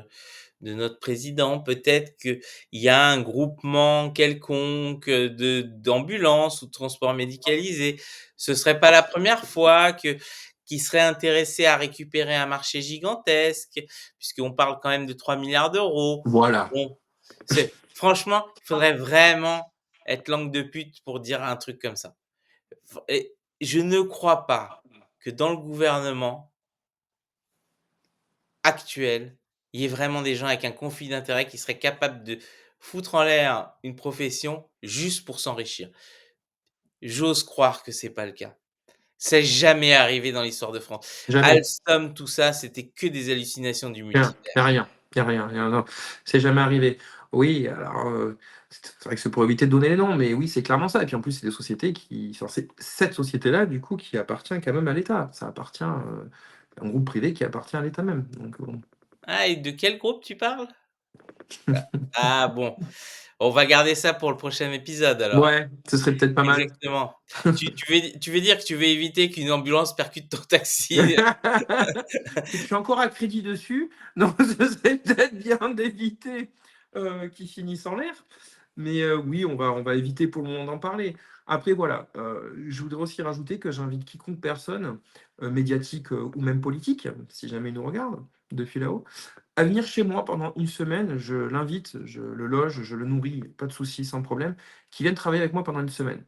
de notre président. Peut-être qu'il y a un groupement quelconque, d'ambulances ou de transports médicalisés. Ce serait pas la première fois qu'ils seraient intéressés à récupérer un marché gigantesque, puisqu'on parle quand même de 3 milliards d'euros. Voilà, Bon, c'est franchement, il faudrait vraiment être langue de pute pour dire un truc comme ça. Et je ne crois pas que dans le gouvernement actuel, il y ait vraiment des gens avec un conflit d'intérêts qui seraient capables de foutre en l'air une profession juste pour s'enrichir. J'ose croire que c'est pas le cas. C'est jamais arrivé dans l'histoire de France. jamais. Alstom, tout ça, c'était que des hallucinations du Rien, il y a multivers. rien, il y a rien, non, c'est jamais arrivé. Oui, alors, c'est vrai que c'est pour éviter de donner les noms, mais oui, c'est clairement ça et puis en plus, c'est des sociétés qui enfin, c'est cette société-là, du coup, qui appartient quand même à l'État. Ça appartient, un groupe privé qui appartient à l'État même, donc bon. Ah et de quel groupe tu parles? Ah bon, on va garder ça pour le prochain épisode alors. Ouais, ce serait peut-être pas mal. Exactement. Tu veux dire que tu veux éviter qu'une ambulance percute ton taxi? Si je suis encore à crédit dessus, donc ce serait peut-être bien d'éviter, qu'ils finissent en l'air. Mais, oui, on va éviter pour le moment d'en parler. Après voilà, je voudrais aussi rajouter que j'invite quiconque personne, médiatique, ou même politique, si jamais il nous regarde depuis là-haut, à venir chez moi pendant une semaine. Je l'invite, je le loge, je le nourris, pas de souci, sans problème, qu'il vienne travailler avec moi pendant une semaine.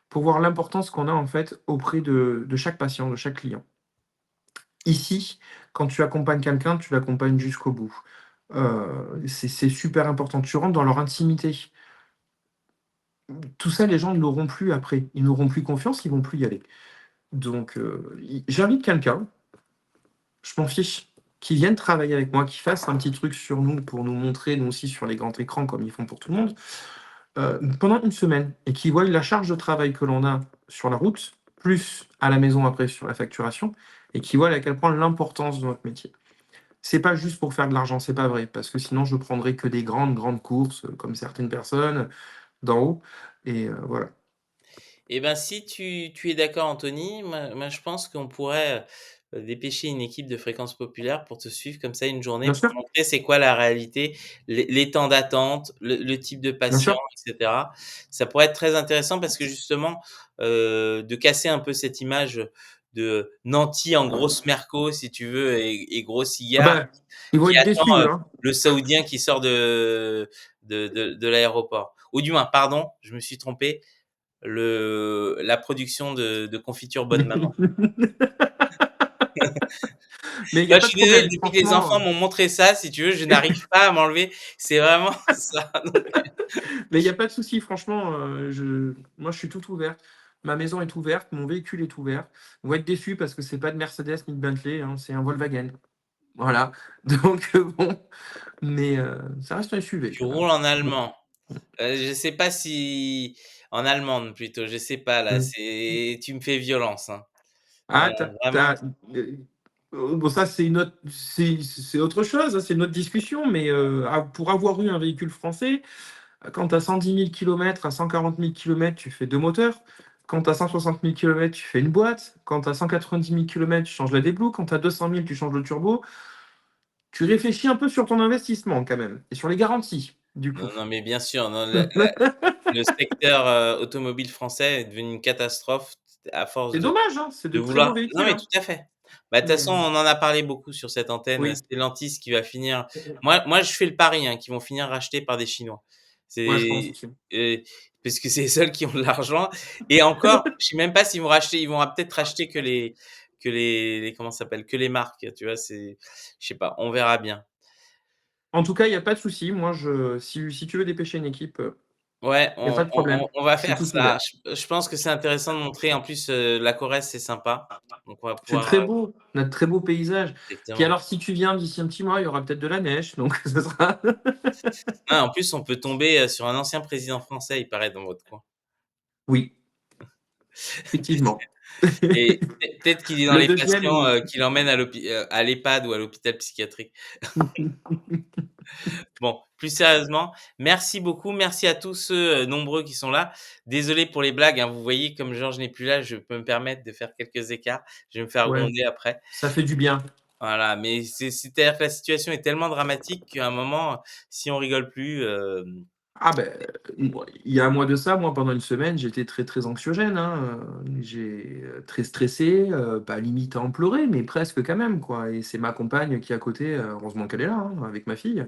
Pour voir l'importance qu'on a en fait auprès de chaque patient, de chaque client. Ici, quand tu accompagnes quelqu'un, tu l'accompagnes jusqu'au bout. C'est super important. Tu rentres dans leur intimité. Tout ça, les gens ne l'auront plus après. Ils n'auront plus confiance, ils vont plus y aller. Donc, i j'invite quelqu'un, je m'en fiche, qui vienne travailler avec moi, qui fasse un petit truc sur nous pour nous montrer, nous aussi, sur les grands écrans comme ils font pour tout le monde, pendant une semaine et qui voient la charge de travail que l'on a sur la route, plus à la maison après sur la facturation et qui voient à quel point l'importance de notre métier. C'est pas juste pour faire de l'argent, c'est pas vrai, parce que sinon je prendrais que des grandes, grandes courses, comme certaines personnes d'en haut et voilà. Eh ben, si tu es d'accord Anthony, moi je pense qu'on pourrait, dépêcher une équipe de Fréquence Populaire pour te suivre comme ça une journée Bien pour sûr, te montrer c'est quoi la réalité, les temps d'attente, le type de bien patient sûr. et cetera. Ça pourrait être très intéressant parce que justement, de casser un peu cette image, de nanti en grosse merco si tu veux et gros Ah cigare bah, ils vont qui être attend, déçus, hein. le saoudien qui sort de l'aéroport. Ou du moins, pardon, je me suis trompé, la production de confiture Bonne Maman. Mais il y a Moi, je pas de suis désolé, problème, depuis que les franchement, enfants m'ont montré ça, si tu veux, je n'arrive pas à m'enlever. C'est vraiment ça, donc mais il y a pas de souci, franchement, je suis tout ouvert. Ma maison est ouverte, mon véhicule est ouvert. Ils vont être déçus parce que c'est pas de Mercedes ni de Bentley, hein, c'est un Volkswagen. Voilà, donc bon, mais ça reste un SUV tu quand même. roules en Bon. allemand. Je sais pas si en allemande plutôt, je sais pas là, Mmh. c'est tu me fais violence, hein. Ah, Vraiment. bon ça c'est une autre c'est autre chose, hein, c'est une autre discussion, mais pour avoir eu un véhicule français, quand tu as 110 000 kilomètres, à 140 000 kilomètres, tu fais 2 moteurs. Quand tu as 160 000 kilomètres, tu fais une boîte. Quand tu as 190 000 kilomètres, tu changes la déblue. Quand tu as 200 000, tu changes le turbo. Tu réfléchis un peu sur ton investissement quand même et sur les garanties. du Non, coup. non, mais bien sûr, non, le secteur, automobile français est devenu une catastrophe à force C'est dommage, hein, c'est de de très beaux vouloir non, véhicules, mais hein. tout à fait. Bah, de toute Mais façon, on en a parlé beaucoup sur cette antenne, oui, Stellantis qui va finir moi, je fais le pari, hein, qu'ils vont finir rachetés par des Chinois. ouais, je pense C'est, aussi. heu, parce que c'est les seuls qui ont de l'argent et encore, je sais même pas s'ils vont racheter ils vont peut-être racheter que les comment ça s'appelle? Que les marques, tu vois? Je sais pas, on verra bien. En tout cas, il y a pas de souci. Moi, si tu veux dépêcher une équipe, Ouais, il y a pas de problème. on va Je suis faire tout ça. ouvert. Je pense que c'est intéressant de montrer en plus, la Corrèze, c'est sympa. Donc on va C'est pouvoir, très beau, on a de très beaux paysages. Puis exactement. alors, si tu viens d'ici un petit mois, il y aura peut-être de la neige, donc ce sera Ah, en plus, on peut tomber, sur un ancien président français, il paraît, dans votre coin. oui, effectivement. Et peut-être qu'il est dans Le les deuxième patients, il qu'il emmène à l'EHPAD ou à l'hôpital psychiatrique. Bon, plus sérieusement, merci beaucoup. Merci à tous ceux, nombreux qui sont là. Désolé pour les blagues, hein. Vous voyez, comme Georges n'est plus là, je peux me permettre de faire quelques écarts. Je vais me faire ouais, gronder après. ça fait du bien. Voilà, mais c'est-à-dire que la situation est tellement dramatique qu'à un moment, si on rigole plus, Ah ben, moi, il y a un mois de ça, moi, pendant une semaine, j'étais très, très anxiogène, hein, très stressé, pas limite à en pleurer, mais presque quand même, quoi, et c'est ma compagne qui est à côté, heureusement qu'elle est là, hein, avec ma fille,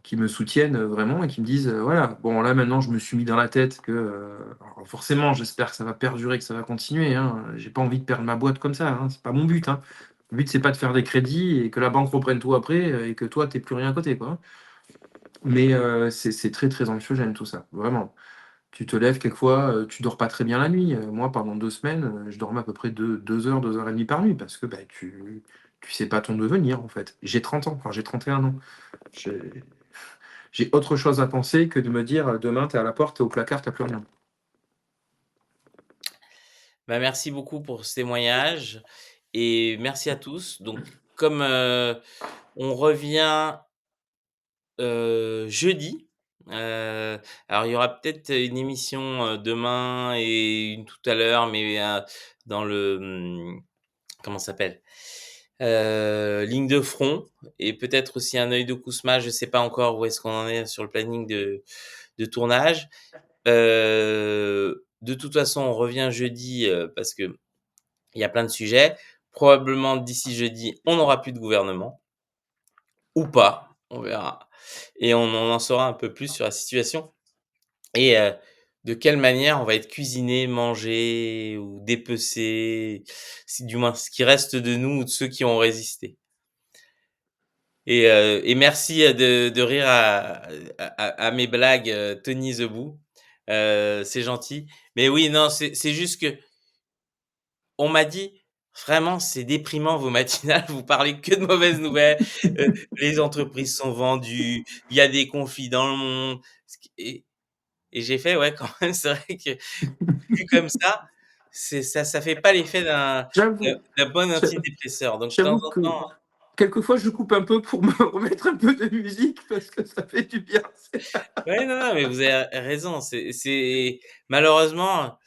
qui me soutiennent, vraiment et qui me disent, «Voilà, bon là maintenant je me suis mis dans la tête que, alors forcément j'espère que ça va perdurer, que ça va continuer, hein, j'ai pas envie de perdre ma boîte comme ça, hein, c'est pas mon but, hein. Le but c'est pas de faire des crédits et que la banque reprenne tout après, et que toi tu plus rien à côté, quoi, hein. Mais, c'est très, très anxiogène tout ça, vraiment. Tu te lèves quelquefois, tu dors pas très bien la nuit, moi pendant 2 semaines, je dormais à peu près 2 heures, 2 heures et demie par nuit parce que, bah, tu sais pas ton devenir en fait. J'ai 30 ans, enfin j'ai 31 ans. J'ai j'ai autre chose à penser que de me dire, demain tu es à la porte, tu es au placard, tu as plus rien. bah, merci beaucoup pour ce témoignage et merci à tous. Donc comme, on revient, jeudi, alors il y aura peut-être une émission, demain et une tout à l'heure, mais, dans le, comment ça s'appelle? Ligne de front et peut-être aussi un œil de Kousma, je sais pas encore où est-ce qu'on en est sur le planning de tournage. De toute façon, on revient jeudi, parce qu'il y a plein de sujets. Probablement d'ici jeudi, on n'aura plus de gouvernement ou pas, on verra et on en saura un peu plus sur la situation et de quelle manière on va être cuisiné, mangé ou dépecé, si du moins ce qui reste de nous ou de ceux qui ont résisté. Et merci, de rire à mes blagues, Tony the Boo. C'est gentil. Mais oui, non, c'est juste qu'on m'a dit: «Vraiment, c'est déprimant vos matinales, vous parlez que de mauvaises nouvelles, les entreprises sont vendues, il y a des conflits dans le monde». Ce qui et j'ai fait: «Ouais, quand même, c'est vrai que vu comme ça fait pas l'effet J'avoue, d'un bon j'a antidépresseur». Donc de temps j'avoue en que temps. quelquefois je coupe un peu pour me remettre un peu de musique parce que ça fait du bien, c'est Ouais, non, non, mais vous avez raison. C'est malheureusement,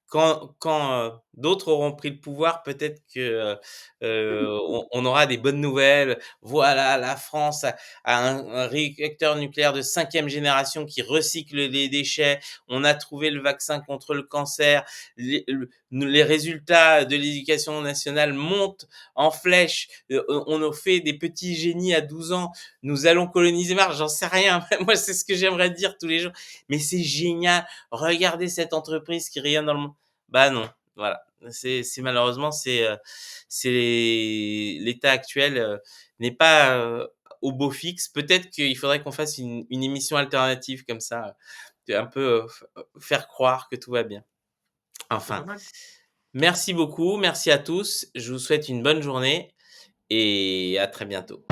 quand, d'autres auront pris le pouvoir, peut-être que, on aura des bonnes nouvelles. Voilà, la France a un réacteur nucléaire de 5e génération qui recycle les déchets. On a trouvé le vaccin contre le cancer. Les résultats de l'éducation nationale montent en flèche. On a fait des petits génies à 12 ans. Nous allons coloniser Mars, j'en sais rien. Moi, c'est ce que j'aimerais dire tous les jours. Mais c'est génial. Regardez cette entreprise qui rayonne dans le monde. Bah non, voilà. C'est malheureusement, c'est l'état actuel, n'est pas, au beau fixe. Peut-être qu'il faudrait qu'on fasse une émission alternative comme ça, un peu, faire croire que tout va bien. c'est pas Enfin, mal. merci beaucoup, merci à tous. Je vous souhaite une bonne journée et à très bientôt.